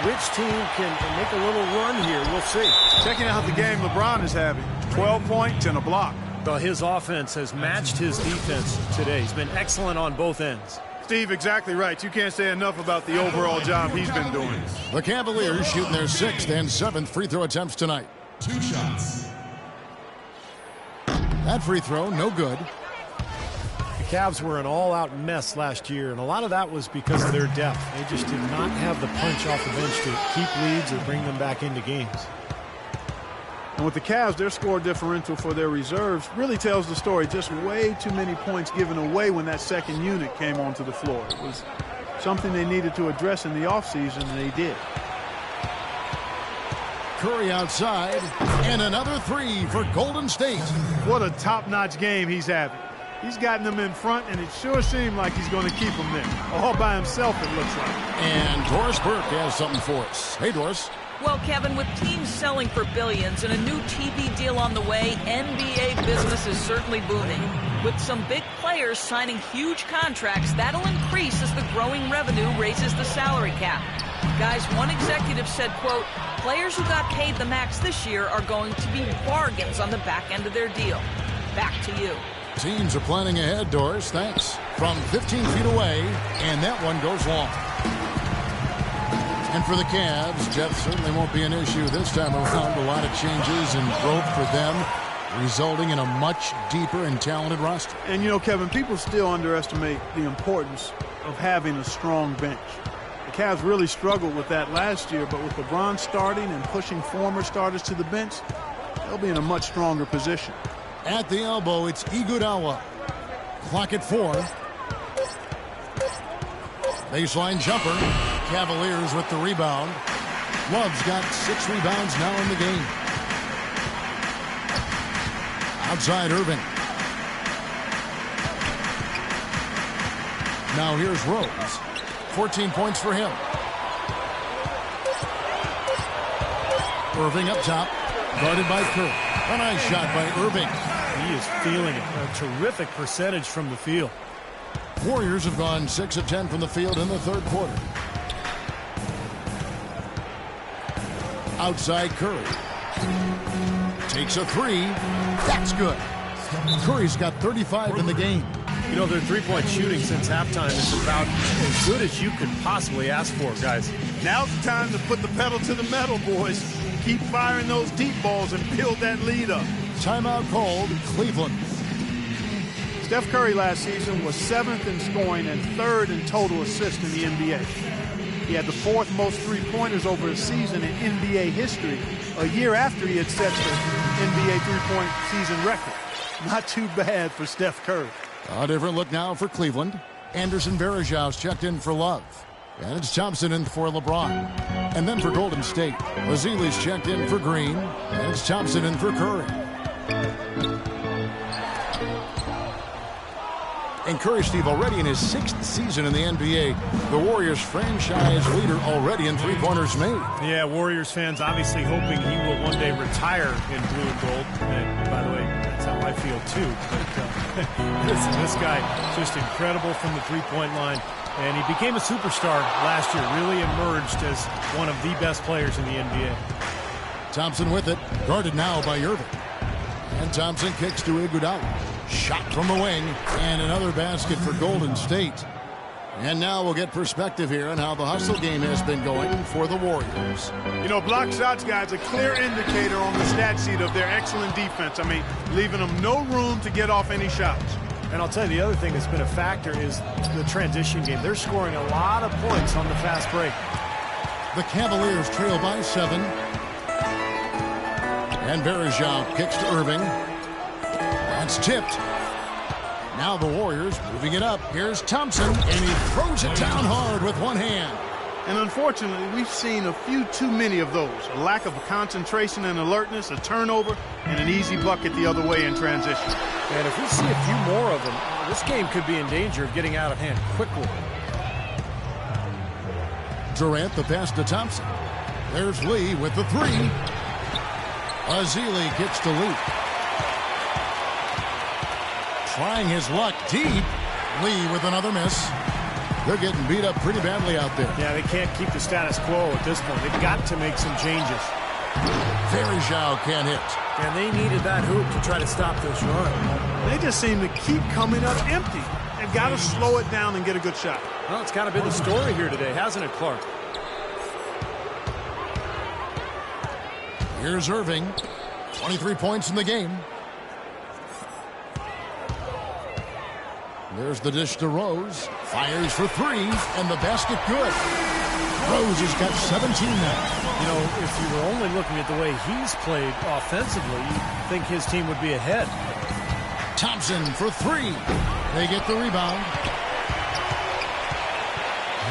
[SPEAKER 10] which team can make a little run here? We'll see.
[SPEAKER 5] Checking out the game LeBron is having. 12 points and a block.
[SPEAKER 6] Well, his offense has matched his defense today. He's been excellent on both ends.
[SPEAKER 5] Steve, exactly right. You can't say enough about the overall job he's been doing.
[SPEAKER 4] The Cavaliers shooting their 6th and 7th free throw attempts tonight.
[SPEAKER 7] 2 shots.
[SPEAKER 4] That free throw, no good.
[SPEAKER 6] The Cavs were an all-out mess last year, and a lot of that was because of their depth. They just did not have the punch off the bench to keep leads or bring them back into games.
[SPEAKER 5] And with the Cavs, their score differential for their reserves really tells the story. Just way too many points given away when that second unit came onto the floor. It was something they needed to address in the offseason, and they did.
[SPEAKER 4] Curry outside, and another 3 for Golden State.
[SPEAKER 5] What a top-notch game he's having. He's gotten them in front, and it sure seemed like he's going to keep them there. All by himself, it looks like.
[SPEAKER 4] And Doris Burke has something for us. Hey, Doris.
[SPEAKER 9] Well, Kevin, with teams selling for billions and a new TV deal on the way, NBA business is certainly booming. With some big players signing huge contracts, that'll increase as the growing revenue raises the salary cap. Guys, one executive said, quote, players who got paid the max this year are going to be bargains on the back end of their deal. Back to you.
[SPEAKER 4] Teams are planning ahead, Doris. Thanks. From 15 feet away, and that one goes long. And for the Cavs, Jeff certainly won't be an issue this time around. A lot of changes and growth for them, resulting in a much deeper and talented roster.
[SPEAKER 5] And, you know, Kevin, people still underestimate the importance of having a strong bench. The Cavs really struggled with that last year, but with LeBron starting and pushing former starters to the bench, they'll be in a much stronger position.
[SPEAKER 4] At the elbow, it's Iguodala. Clock at 4. Baseline jumper. Cavaliers with the rebound. Love's got 6 rebounds now in the game. Outside Irving. Now here's Rose. 14 points for him. Irving up top. Guarded by Curry. A nice shot by Irving.
[SPEAKER 6] He is feeling it. A terrific percentage from the field.
[SPEAKER 4] Warriors have gone 6 of 10 from the field in the third quarter. Outside Curry. Takes a 3. That's good. Curry's got 35 in the game.
[SPEAKER 6] You know, their three-point shooting since halftime is about as good as you could possibly ask for, guys.
[SPEAKER 5] Now's the time to put the pedal to the metal, boys. Keep firing those deep balls and build that lead up.
[SPEAKER 4] Timeout called, Cleveland.
[SPEAKER 5] Steph Curry last season was 7th in scoring and 3rd in total assists in the NBA. He had the 4th most three-pointers over a season in NBA history, a year after he had set the NBA three-point season record. Not too bad for Steph Curry.
[SPEAKER 4] A different look now for Cleveland. Anderson Varejau's checked in for Love. And it's Thompson in for LeBron. And then for Golden State, Ezeli's checked in for Green. And it's Thompson in for Curry. And Curry, Steve, already in his 6th season in the NBA. The Warriors franchise leader already in three-pointers made.
[SPEAKER 6] Yeah, Warriors fans obviously hoping he will one day retire in blue and gold. And by the way, that's how I feel too. But listen, this guy just incredible from the three-point line. And he became a superstar last year, really emerged as one of the best players in the NBA.
[SPEAKER 4] Thompson with it, guarded now by Irving. And Thompson kicks to Iguodala. Shot from the wing, and another basket for Golden State. And now we'll get perspective here on how the hustle game has been going for the Warriors.
[SPEAKER 5] You know, block shots, guys, a clear indicator on the stat sheet of their excellent defense. I mean, leaving them no room to get off any shots.
[SPEAKER 6] And I'll tell you, the other thing that's been a factor is the transition game. They're scoring a lot of points on the fast break.
[SPEAKER 4] The Cavaliers trail by 7. And Varejao kicks to Irving. That's tipped. Now the Warriors moving it up. Here's Thompson, and he throws it down hard with one hand.
[SPEAKER 5] And unfortunately, we've seen a few too many of those. A lack of concentration and alertness, a turnover, and an easy bucket the other way in transition.
[SPEAKER 6] And if we see a few more of them, this game could be in danger of getting out of hand quickly.
[SPEAKER 4] Durant the pass to Thompson. There's Lee with the 3. Ezeli gets to Lee. Trying his luck deep. Lee with another miss. They're getting beat up pretty badly out there.
[SPEAKER 6] Yeah, they can't keep the status quo at this point. They've got to make some changes.
[SPEAKER 4] Varejao can't hit.
[SPEAKER 10] And they needed that hoop to try to stop this run.
[SPEAKER 5] They just seem to keep coming up empty. They've got to slow it down and get a good shot.
[SPEAKER 6] Well, it's kind of been the story here today, hasn't it, Clark?
[SPEAKER 4] Here's Irving. 23 points in the game. There's the dish to Rose. Fires for 3, and the basket good. Rose has got 17 now.
[SPEAKER 6] You know, if you were only looking at the way he's played offensively, you'd think his team would be ahead.
[SPEAKER 4] Thompson for 3. They get the rebound.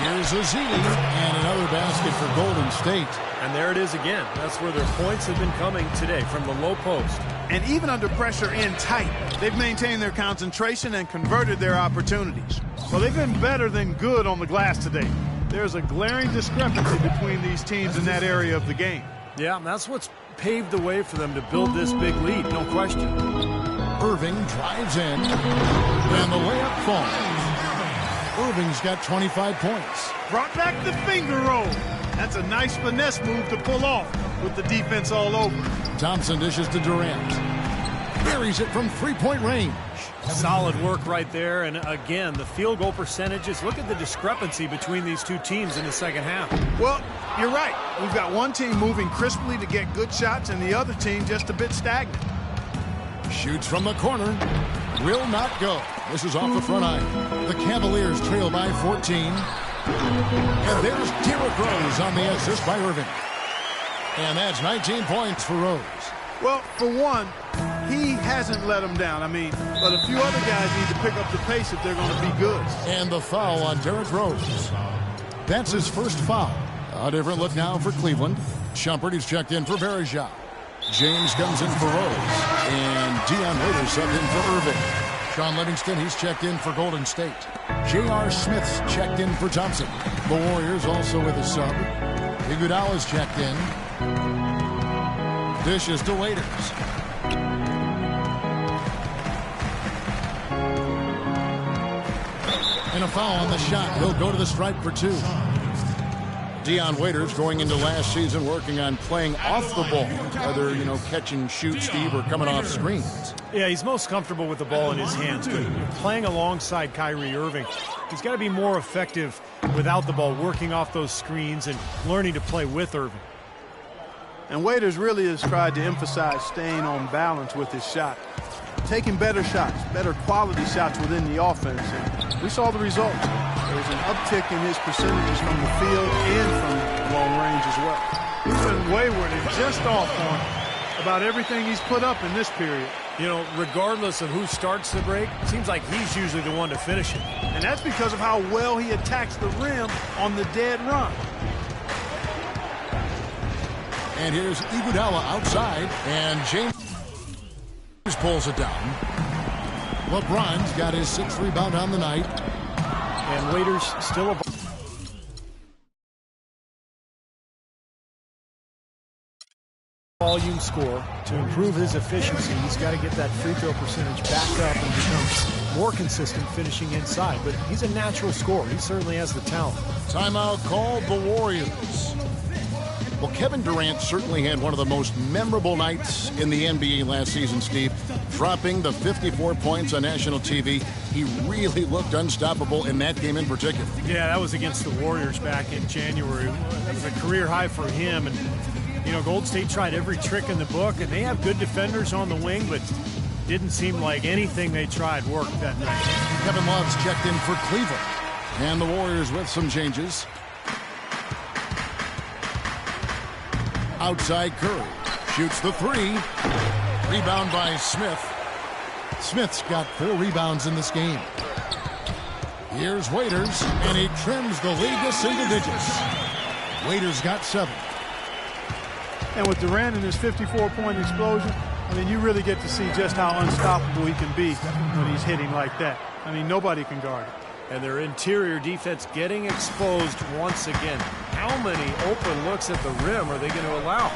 [SPEAKER 4] Here's Ezeli, and another basket for Golden State.
[SPEAKER 6] And there it is again. That's where their points have been coming today, from the low post.
[SPEAKER 5] And even under pressure and tight, they've maintained their concentration and converted their opportunities. Well, they've been better than good on the glass today. There's a glaring discrepancy between these teams in that area of the game.
[SPEAKER 6] Yeah, that's what's paved the way for them to build this big lead, no question.
[SPEAKER 4] Irving drives in, and the layup falls. Irving's got 25 points.
[SPEAKER 5] Brought back the finger roll. That's a nice finesse move to pull off with the defense all over.
[SPEAKER 4] Thompson dishes to Durant. Buries it from three-point range.
[SPEAKER 6] Solid work right there. And again, the field goal percentages. Look at the discrepancy between these two teams in the second half.
[SPEAKER 5] Well, you're right. We've got one team moving crisply to get good shots and the other team just a bit stagnant.
[SPEAKER 4] Shoots from the corner. Will not go. This is off the front eye. The Cavaliers trail by 14. And there's Derrick Rose on the assist by Irving. And that's 19 points for Rose.
[SPEAKER 5] Well, for one, he hasn't let them down. I mean, but a few other guys need to pick up the pace if they're going to be good.
[SPEAKER 4] And the foul on Derrick Rose. That's his first foul. A different look now for Cleveland. Shumpert is checked in for Varejao. James comes in for Rose. And Dion Waiters subbed in for Irving. Sean Livingston, he's checked in for Golden State. J.R. Smith's checked in for Thompson. The Warriors also with a sub. Iguodala's checked in. Dishes to Waiters. And a foul on the shot. He'll go to the stripe for 2. Dion Waiters going into last season working on playing off the ball, whether, catch and shoot, Steve, or coming off screens.
[SPEAKER 6] Yeah, he's most comfortable with the ball in his hands, but playing alongside Kyrie Irving, he's got to be more effective without the ball, working off those screens and learning to play with Irving.
[SPEAKER 5] And Waiters really has tried to emphasize staying on balance with his shot, taking better shots, better quality shots within the offense, and we saw the results. There was an uptick in his percentages from the field and from long range as well. He's been wayward and just off on about everything he's put up in this period.
[SPEAKER 6] Regardless of who starts the break, it seems like he's usually the one to finish it.
[SPEAKER 5] And that's because of how well he attacks the rim on the dead run.
[SPEAKER 4] And here's Iguodala outside, and James pulls it down. LeBron's got his 6th rebound on the night.
[SPEAKER 6] And Waiters still a volume score. To improve his efficiency, he's got to get that free throw percentage back up and become more consistent finishing inside. But he's a natural scorer. He certainly has the talent.
[SPEAKER 4] Timeout called the Warriors. Well, Kevin Durant certainly had one of the most memorable nights in the NBA last season, Steve. Dropping the 54 points on national TV. He really looked unstoppable in that game in particular.
[SPEAKER 6] Yeah, that was against the Warriors back in January. That was a career high for him. And, Golden State tried every trick in the book, and they have good defenders on the wing, but didn't seem like anything they tried worked that night.
[SPEAKER 4] Kevin Love's checked in for Cleveland. And the Warriors with some changes. Outside Curry. Shoots the 3. Rebound by Smith. Smith's got 4 rebounds in this game. Here's Waiters, and he trims the lead to single digits. Waiters got 7.
[SPEAKER 5] And with Durant and his 54-point explosion, you really get to see just how unstoppable he can be when he's hitting like that. Nobody can guard it.
[SPEAKER 6] And their interior defense getting exposed once again. How many open looks at the rim are they going to allow?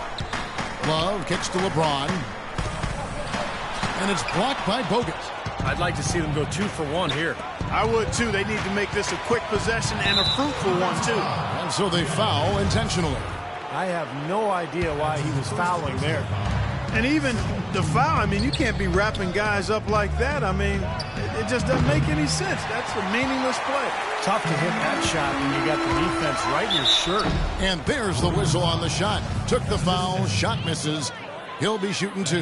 [SPEAKER 4] Love kicks to LeBron. And it's blocked by Bogut.
[SPEAKER 6] I'd like to see them go 2 for 1 here.
[SPEAKER 5] I would too. They need to make this a quick possession and a fruitful one too.
[SPEAKER 4] And so they foul intentionally.
[SPEAKER 6] I have no idea why he was fouling there.
[SPEAKER 5] And even the foul, you can't be wrapping guys up like that. It just doesn't make any sense. That's a meaningless play.
[SPEAKER 6] Tough to hit that shot when you got the defense right in your shirt.
[SPEAKER 4] And there's the whistle on the shot. Took the foul, shot misses. He'll be shooting 2.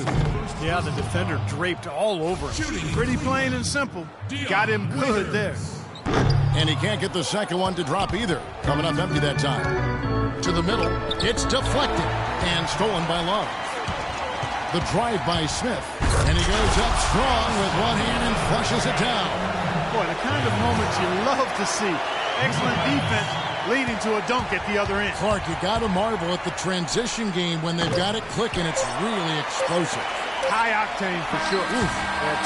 [SPEAKER 6] Yeah, the defender draped all over him.
[SPEAKER 5] Pretty plain and simple. Got him good there.
[SPEAKER 4] And he can't get the second one to drop either. Coming up empty that time. To the middle. It's deflected and stolen by Love. The drive by Smith. And he goes up strong with one hand and flushes it down.
[SPEAKER 5] Boy, the kind of moments you love to see. Excellent defense leading to a dunk at the other end.
[SPEAKER 4] Clark, you got to marvel at the transition game when they've got it clicking. It's really explosive.
[SPEAKER 5] High octane for sure.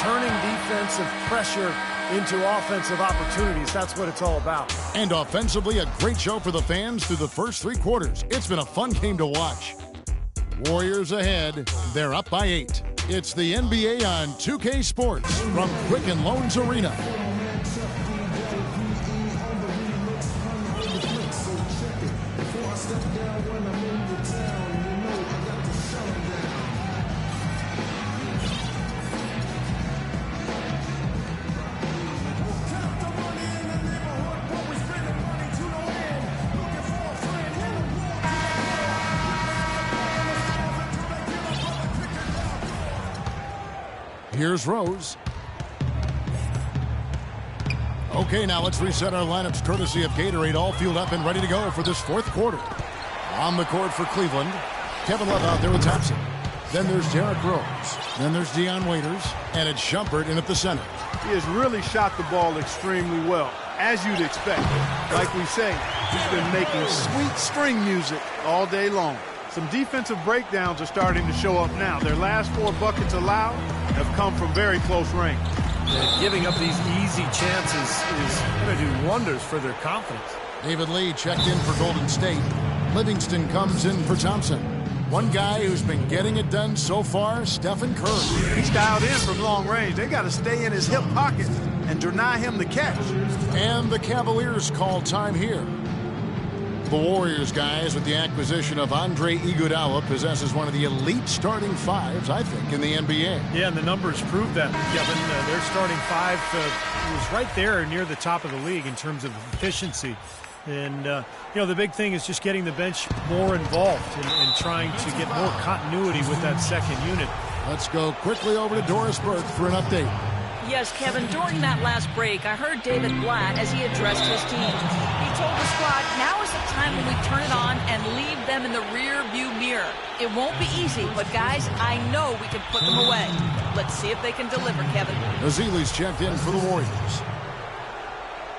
[SPEAKER 6] Turning defensive pressure into offensive opportunities. That's what it's all about.
[SPEAKER 4] And offensively, a great show for the fans through the first 3 quarters. It's been a fun game to watch. Warriors ahead. They're up by 8. It's the NBA on 2K Sports from Quicken Loans Arena. Here's Rose. Okay, now let's reset our lineups courtesy of Gatorade, all fueled up and ready to go for this 4th quarter. On the court for Cleveland, Kevin Love out there with Thompson. Then there's Derrick Rose. Then there's Dion Waiters, and it's Shumpert in at the center.
[SPEAKER 5] He has really shot the ball extremely well, as you'd expect. Like we say, he's been making sweet string music all day long. Some defensive breakdowns are starting to show up now. Their last 4 buckets allowed have come from very close range.
[SPEAKER 6] And giving up these easy chances is going to do wonders for their confidence.
[SPEAKER 4] David Lee checked in for Golden State. Livingston comes in for Thompson. One guy who's been getting it done so far, Stephen Curry.
[SPEAKER 5] He's dialed in from long range. They got to stay in his hip pocket and deny him the catch.
[SPEAKER 4] And the Cavaliers call time here. The Warriors, guys, with the acquisition of Andre Iguodala, possesses one of the elite starting fives, I think, in the NBA.
[SPEAKER 6] Yeah, and the numbers prove that, Kevin. Their starting five was right there near the top of the league in terms of efficiency. And, the big thing is just getting the bench more involved and trying to get more continuity with that second unit.
[SPEAKER 4] Let's go quickly over to Doris Burke for an update.
[SPEAKER 9] Yes, Kevin, during that last break, I heard David Blatt as he addressed his team. He told the squad, now is the time when we turn it on and leave them in the rear view mirror. It won't be easy, but guys, I know we can put them away. Let's see if they can deliver, Kevin.
[SPEAKER 4] Azile's checked in for the Warriors.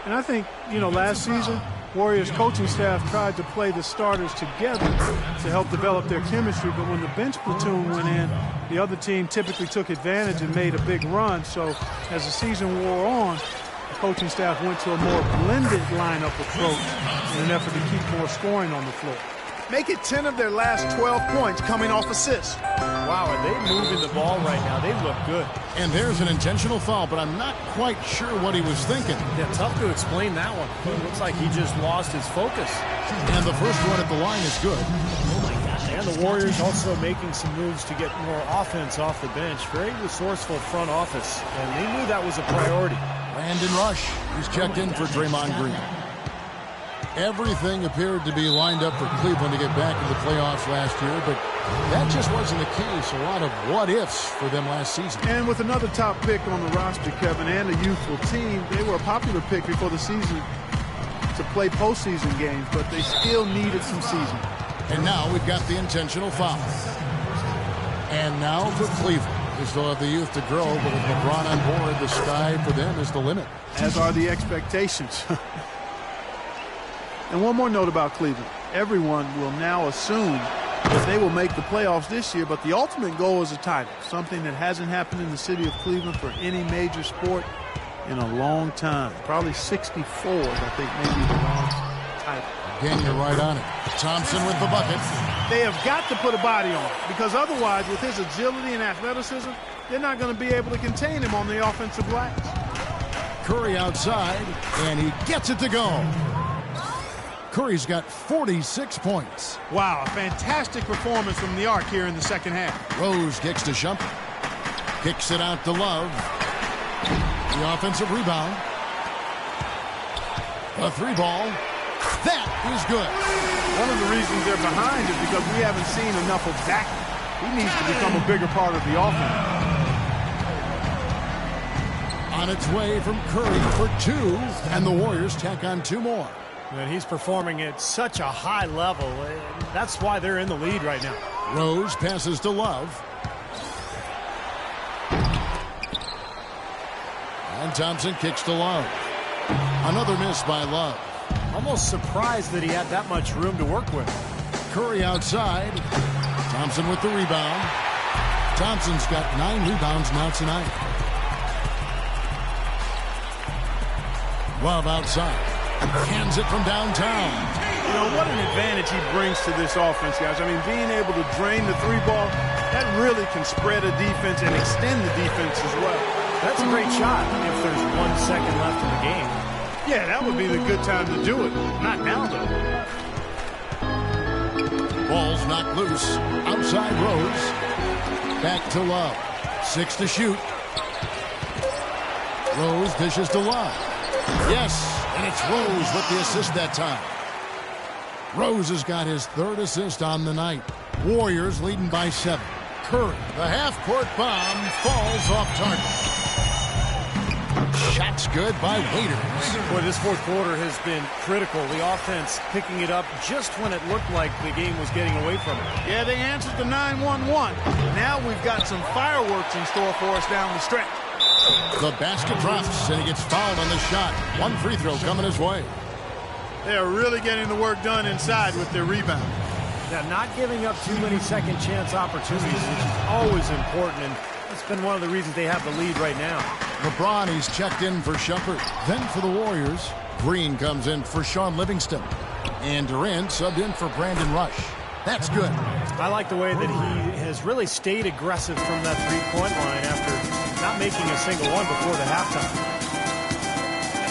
[SPEAKER 5] And I think, last season, Warriors coaching staff tried to play the starters together to help develop their chemistry, but when the bench platoon went in, the other team typically took advantage and made a big run. So as the season wore on, the coaching staff went to a more blended lineup approach in an effort to keep more scoring on the floor.
[SPEAKER 12] Make it 10 of their last 12 points coming off assists.
[SPEAKER 6] Wow, are they moving the ball right now? They look good.
[SPEAKER 4] And there's an intentional foul, but I'm not quite sure what he was thinking.
[SPEAKER 6] Yeah, tough to explain that one. It looks like he just lost his focus.
[SPEAKER 4] And the first one at the line is good.
[SPEAKER 6] Oh, my gosh. And the Warriors also making some moves to get more offense off the bench. Very resourceful front office, and they knew that was a priority.
[SPEAKER 4] Brandon Rush, he's checked in for Draymond Green. Everything appeared to be lined up for Cleveland to get back in the playoffs last year, but that just wasn't the case. A lot of what-ifs for them last season.
[SPEAKER 5] And with another top pick on the roster, Kevin, and a youthful team, they were a popular pick before the season to play postseason games, but they still needed some seasoning.
[SPEAKER 4] And now we've got the intentional foul. And now for Cleveland. They still have the youth to grow, but with LeBron on board, the sky for them is the limit.
[SPEAKER 5] As are the expectations. And one more note about Cleveland. Everyone will now assume that they will make the playoffs this year, but the ultimate goal is a title, something that hasn't happened in the city of Cleveland for any major sport in a long time. Probably 64, I think, maybe the last title.
[SPEAKER 4] Again, you're right on it. Thompson with the bucket.
[SPEAKER 5] They have got to put a body on it, because otherwise, with his agility and athleticism, they're not going to be able to contain him on the offensive glass.
[SPEAKER 4] Curry outside, and he gets it to go. Curry's got 46 points.
[SPEAKER 5] Wow, a fantastic performance from the arc here in the second half.
[SPEAKER 4] Rose kicks to Shumpert. Kicks it out to Love. The offensive rebound. A three ball. That is good.
[SPEAKER 5] One of the reasons they're behind is because we haven't seen enough of Zach. He needs to become a bigger part of the offense.
[SPEAKER 4] On its way from Curry for two, and the Warriors tack on two more.
[SPEAKER 6] And he's performing at such a high level. That's why they're in the lead right now.
[SPEAKER 4] Rose passes to Love. And Thompson kicks to Love. Another miss by Love.
[SPEAKER 6] Almost surprised that he had that much room to work with.
[SPEAKER 4] Curry outside. Thompson with the rebound. Thompson's got 9 rebounds now tonight. Love outside. Hands it from downtown.
[SPEAKER 5] What an advantage he brings to this offense, guys. I mean, being able to drain the three ball, that really can spread a defense and extend the defense as well.
[SPEAKER 6] That's a great shot if there's 1 second left in the game.
[SPEAKER 5] Yeah, that would be the good time to do it. Not now, though.
[SPEAKER 4] Ball's knocked loose. Outside Rose. Back to Love. 6 to shoot. Rose dishes to Love. Yes, and it's Rose with the assist that time. Rose has got his 3rd assist on the night. Warriors leading by 7. Curry, the half-court bomb, falls off target. Shot's good by Waiters.
[SPEAKER 6] Boy, this fourth quarter has been critical. The offense picking it up just when it looked like the game was getting away from it.
[SPEAKER 5] Yeah, they answered the 9-1-1. Now we've got some fireworks in store for us down the stretch.
[SPEAKER 4] The basket drops, and he gets fouled on the shot. 1 free throw coming his way.
[SPEAKER 5] They are really getting the work done inside with their rebound.
[SPEAKER 6] Yeah, not giving up too many second chance opportunities, which is always important, and that's been one of the reasons they have the lead right now.
[SPEAKER 4] LeBron, he's checked in for Shumpert. Then for the Warriors, Green comes in for Sean Livingston. And Durant subbed in for Brandon Rush. That's good.
[SPEAKER 6] I like the way that he has really stayed aggressive from that three-point line after not making a single one before the halftime.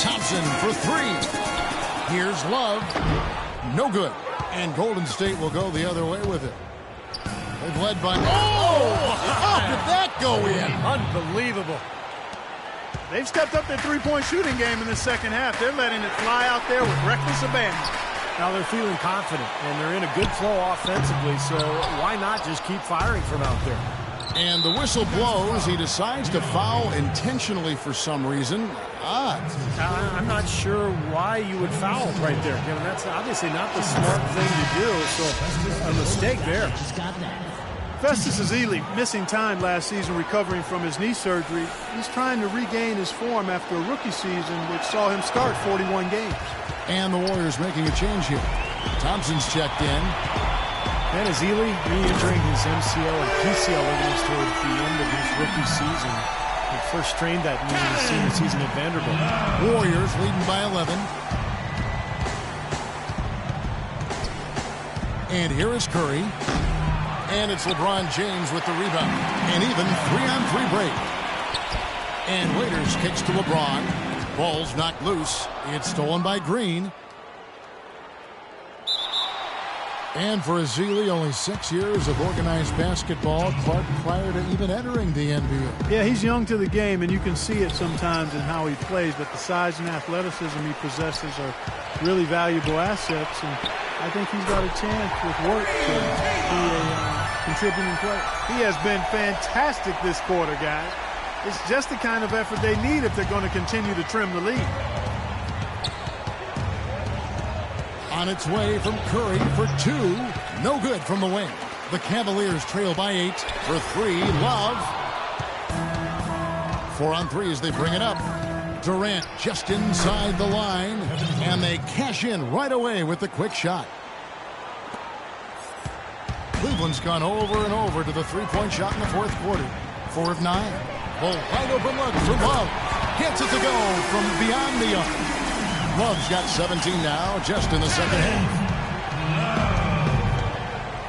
[SPEAKER 4] Thompson for 3. Here's Love. No good. And Golden State will go the other way with it. They've led by... Oh! How did that go in?
[SPEAKER 6] Unbelievable.
[SPEAKER 5] They've stepped up their three-point shooting game in the second half. They're letting it fly out there with reckless abandon.
[SPEAKER 6] Now they're feeling confident, and they're in a good flow offensively, so why not just keep firing from out there?
[SPEAKER 4] And the whistle blows. He decides to foul intentionally for some reason. Odd.
[SPEAKER 6] I'm not sure why you would foul right there. You know, that's obviously not the smart thing to do, so a mistake there.
[SPEAKER 5] Festus Ezeli missing time last season recovering from his knee surgery. He's trying to regain his form after a rookie season which saw him start 41 games.
[SPEAKER 4] And the Warriors making a change here. Thompson's checked in.
[SPEAKER 6] And Ezeli re-injuring his MCL and PCL ligaments toward the end of his rookie season. He first strained that knee in the senior season at Vanderbilt.
[SPEAKER 4] Warriors leading by 11. And here is Curry. And it's LeBron James with the rebound. An even 3-on-3 break. And Waiters kicks to LeBron. Ball's knocked loose. It's stolen by Green. And for Ezeli, only 6 years of organized basketball, Clark, prior to even entering the NBA.
[SPEAKER 5] Yeah, he's young to the game, and you can see it sometimes in how he plays, but the size and athleticism he possesses are really valuable assets, and I think he's got a chance with work to be a contributing player. He has been fantastic this quarter, guys. It's just the kind of effort they need if they're going to continue to trim the lead.
[SPEAKER 4] On its way from Curry for 2. No good from the wing. The Cavaliers trail by 8 for 3. Love. 4 on 3 as they bring it up. Durant just inside the line. And they cash in right away with the quick shot. Cleveland's gone over and over to the three-point shot in the fourth quarter. 4 of 9. Oh, wide open look for Love. Gets it to go from beyond the arc. Love's got 17 now, just in the second half.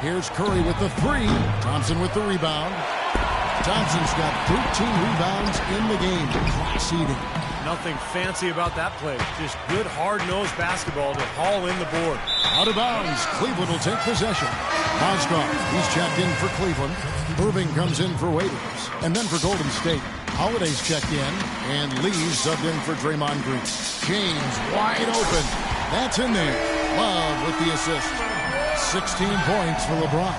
[SPEAKER 4] Here's Curry with the 3. Thompson with the rebound. Thompson's got 13 rebounds in the game. Class eating.
[SPEAKER 6] Nothing fancy about that play. Just good, hard-nosed basketball to haul in the board.
[SPEAKER 4] Out of bounds. Cleveland will take possession. Mozgov, he's checked in for Cleveland. Irving comes in for Waiters. And then for Golden State, Holiday's checked in. And Lee's subbed in for Draymond Green. James wide open. That's in there. Love with the assist. 16 points for LeBron.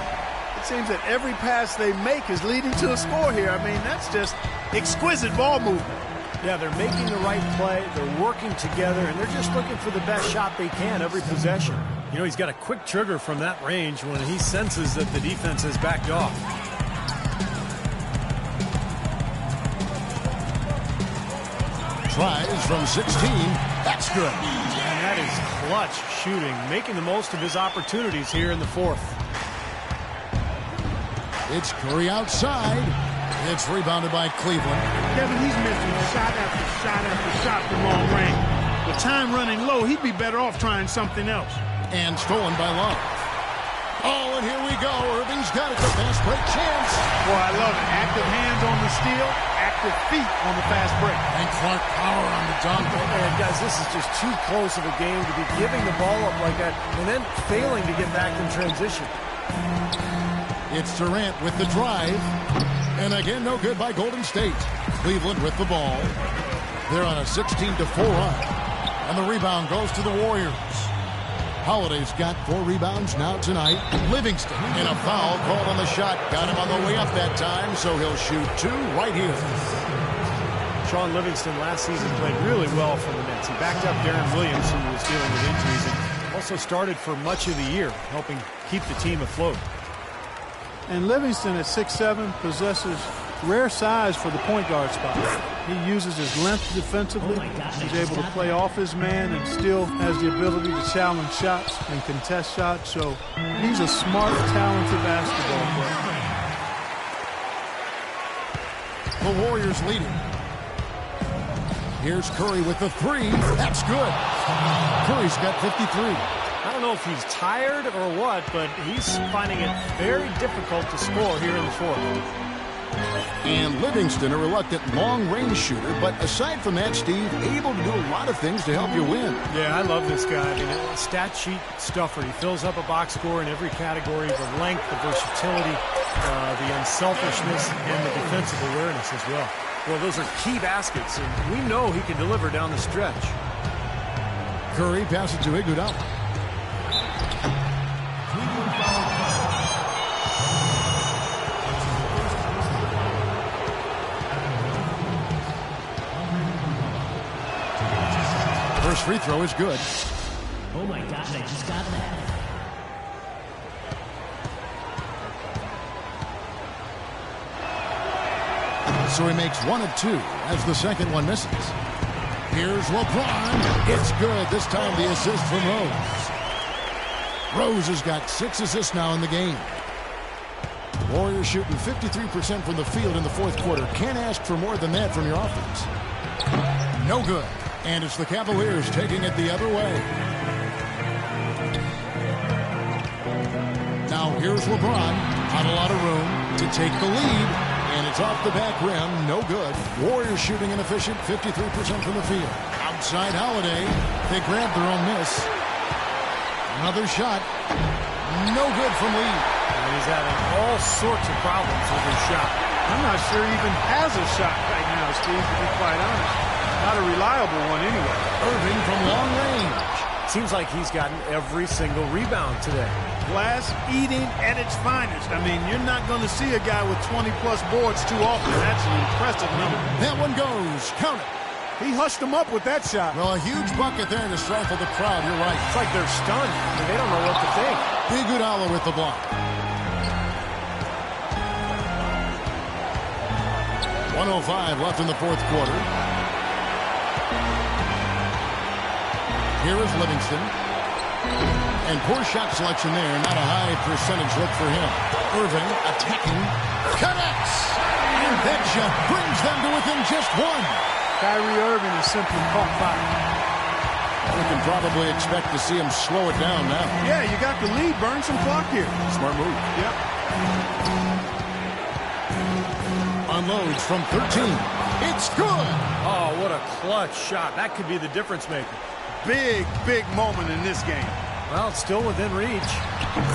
[SPEAKER 5] It seems that every pass they make is leading to a score here. I mean, that's just exquisite ball movement.
[SPEAKER 6] Yeah, they're making the right play, they're working together, and they're just looking for the best shot they can every possession. You know, he's got a quick trigger from that range when he senses that the defense has backed off.
[SPEAKER 4] Tries from 16. That's good.
[SPEAKER 6] And that is clutch shooting, making the most of his opportunities here in the fourth.
[SPEAKER 4] It's Curry outside. It's rebounded by Cleveland.
[SPEAKER 5] Kevin, he's missing shot after shot after shot from long range. With time running low, he'd be better off trying something else.
[SPEAKER 4] And stolen by Love. Oh, and here we go. Irving's got it. The fast break chance.
[SPEAKER 5] Boy, I love it. Active hands on the steal, active feet on the fast break.
[SPEAKER 4] And Clark power on the dunk.
[SPEAKER 6] And guys, this is just too close of a game to be giving the ball up like that and then failing to get back in transition.
[SPEAKER 4] It's Durant with the drive. And again, no good by Golden State. Cleveland with the ball. They're on a 16-4 run. And the rebound goes to the Warriors. Holiday's got 4 rebounds now tonight. Livingston in a foul called on the shot. Got him on the way up that time, so he'll shoot 2 right here.
[SPEAKER 6] Sean Livingston last season played really well for the Nets. He backed up Darren Williams, who was dealing with injuries, and also started for much of the year, helping keep the team afloat.
[SPEAKER 5] And Livingston at 6'7" possesses rare size for the point guard spot. He uses his length defensively. He's able to play off his man and still has the ability to challenge shots and contest shots. So he's a smart, talented basketball
[SPEAKER 4] The
[SPEAKER 5] player.
[SPEAKER 4] Warriors leading. Here's Curry with the 3. That's good. Curry's got 53.
[SPEAKER 6] I don't know if he's tired or what, but he's finding it very difficult to score here in the fourth.
[SPEAKER 4] And Livingston, a reluctant long-range shooter, but aside from that, Steve, able to do a lot of things to help you win.
[SPEAKER 6] Yeah, I love this guy. I mean, a stat sheet stuffer. He fills up a box score in every category, the length, the versatility, the unselfishness, and the defensive awareness as well.
[SPEAKER 10] Well, those are key baskets, and we know he can deliver down the stretch.
[SPEAKER 4] Curry passes to Iguodala. First free throw is good.
[SPEAKER 13] Oh my God, I just got that.
[SPEAKER 4] So he makes 1 of 2 as the second one misses. Here's LeBron. It's good. This time the assist from Rose. Rose has got 6 assists now in the game. Warriors shooting 53% from the field in the fourth quarter. Can't ask for more than that from your offense. No good. And it's the Cavaliers taking it the other way. Now here's LeBron. Not a lot of room to take the lead. And it's off the back rim. No good. Warriors shooting an efficient 53% from the field. Outside Holiday. They grab their own miss. Another shot. No good from Lee.
[SPEAKER 6] And he's having all sorts of problems with his shot.
[SPEAKER 5] I'm not sure he even has a shot right now, Steve, to be quite honest. Not a reliable one anyway.
[SPEAKER 4] Irving from long range.
[SPEAKER 6] Seems like he's gotten every single rebound today.
[SPEAKER 5] Glass eating at its finest. I mean, you're not going to see a guy with 20-plus boards too often. That's an impressive number.
[SPEAKER 4] That one goes. Count it.
[SPEAKER 5] He hushed him up with that shot.
[SPEAKER 4] Well, a huge bucket there to stifle the crowd. You're right.
[SPEAKER 6] It's like they're stunned. I mean, they don't know what to think.
[SPEAKER 4] Iguodala with the block. 1:05 left in the fourth quarter. Here is Livingston. And poor shot selection there. Not a high percentage look for him. Irving attacking. Connects. And that shot brings them to within just 1.
[SPEAKER 5] Kyrie Irving is simply caught by.
[SPEAKER 4] We can probably expect to see him slow it down now.
[SPEAKER 5] Yeah, you got the lead. Burn some clock here.
[SPEAKER 4] Smart move.
[SPEAKER 5] Yep.
[SPEAKER 4] Unloads from 13. It's good.
[SPEAKER 6] Oh, what a clutch shot. That could be the difference maker.
[SPEAKER 5] Big, big moment in this game.
[SPEAKER 6] Well, it's still within reach.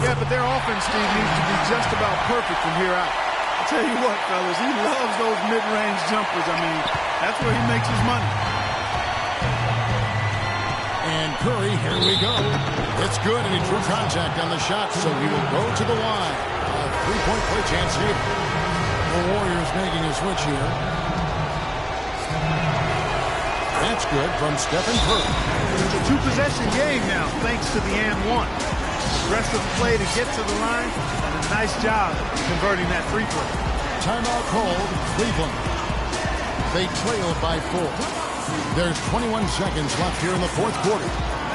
[SPEAKER 5] Yeah, but their offense, Steve, needs to be just about perfect from here out. I'll tell you what, fellas, he loves those mid-range jumpers. I mean, that's where he makes his money.
[SPEAKER 4] And Curry, here we go. It's good, and he drew contact on the shot, so he will go to the line. A three-point play chance here. The Warriors making a switch here. That's good from Stephen Curry.
[SPEAKER 5] It's a two-possession game now, thanks to the and one. Aggressive play to get to the line, and a nice job converting that free throw.
[SPEAKER 4] Timeout called, Cleveland. They trail by 4. There's 21 seconds left here in the fourth quarter.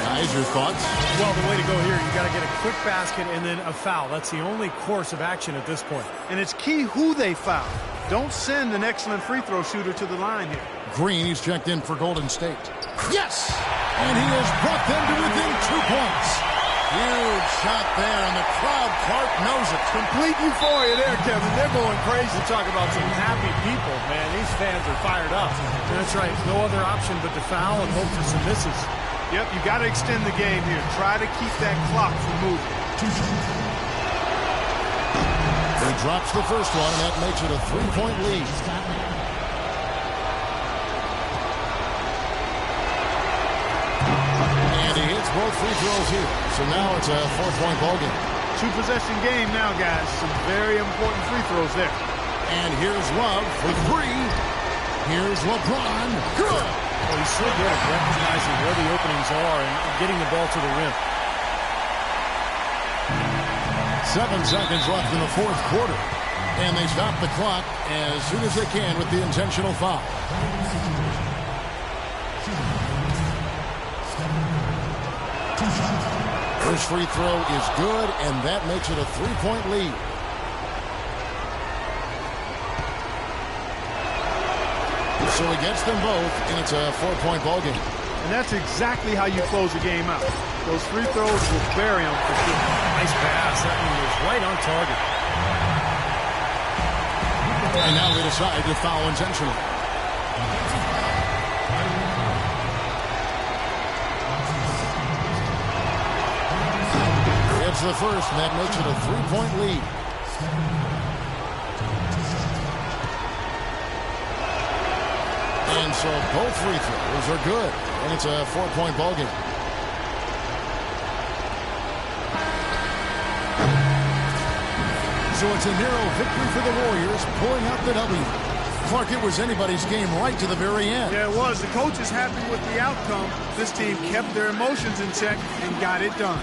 [SPEAKER 4] Guys, your thoughts?
[SPEAKER 6] Well, the way to go here, you got to get a quick basket and then a foul. That's the only course of action at this point.
[SPEAKER 5] And it's key who they foul. Don't send an excellent free throw shooter to the line here.
[SPEAKER 4] Green, he's checked in for Golden State. Yes! And he has brought them to within 2 points. Huge shot there, and the crowd, Clark, knows it.
[SPEAKER 5] Complete euphoria there, Kevin. They're going crazy.
[SPEAKER 6] You talk about some happy people, man. These fans are fired up. That's right. No other option but to foul and hope for some misses.
[SPEAKER 5] Yep, you got to extend the game here. Try to keep that clock from moving.
[SPEAKER 4] He drops the first one, and that makes it a 3-point lead. And he hits both free throws here. So now it's a 4-point ball game.
[SPEAKER 5] Two-possession game now, guys. Some very important free throws there.
[SPEAKER 4] And here's Love for 3. Here's LeBron. Good.
[SPEAKER 6] Well, he's so good at recognizing where the openings are and getting the ball to the rim.
[SPEAKER 4] 7 seconds left in the fourth quarter. And they stop the clock as soon as they can with the intentional foul. First free throw is good, and that makes it a 3-point lead. So he gets them both, and it's a 4-point ball game.
[SPEAKER 5] And that's exactly how you close a game out. Those free throws will bury them for sure.
[SPEAKER 6] Nice pass. That one was right on target.
[SPEAKER 4] And now they decide to foul intentionally. It's the first, and that makes it a 3-point lead. And so both free throws are good, and it's a 4-point ballgame. So it's a narrow victory for the Warriors, pulling out the W. Clark, it was anybody's game right to the very end.
[SPEAKER 12] Yeah, it was. The coach is happy with the outcome. This team kept their emotions in check and got it done.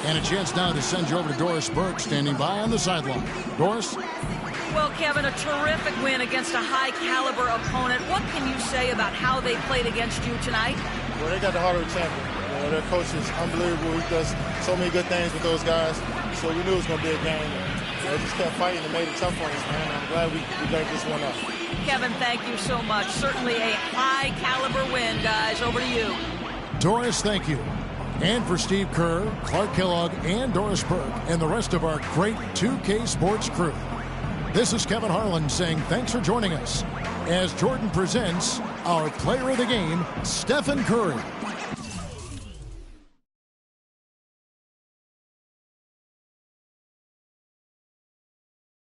[SPEAKER 4] And a chance now to send you over to Doris Burke, standing by on the sideline. Doris?
[SPEAKER 9] Well, Kevin, a terrific win against a high-caliber opponent. What can you say about how they played against you tonight?
[SPEAKER 14] Well, they got the heart of a champion. You know, their coach is unbelievable. He does so many good things with those guys. So we knew it was going to be a game. They just kept fighting and made it tough on us, man. I'm glad we got this one up.
[SPEAKER 9] Kevin, thank you so much. Certainly a high-caliber win, guys. Over to you.
[SPEAKER 4] Doris, thank you. And for Steve Kerr, Clark Kellogg, and Doris Burke, and the rest of our great 2K Sports crew. This is Kevin Harlan saying thanks for joining us as Jordan presents our player of the game, Stephen Curry.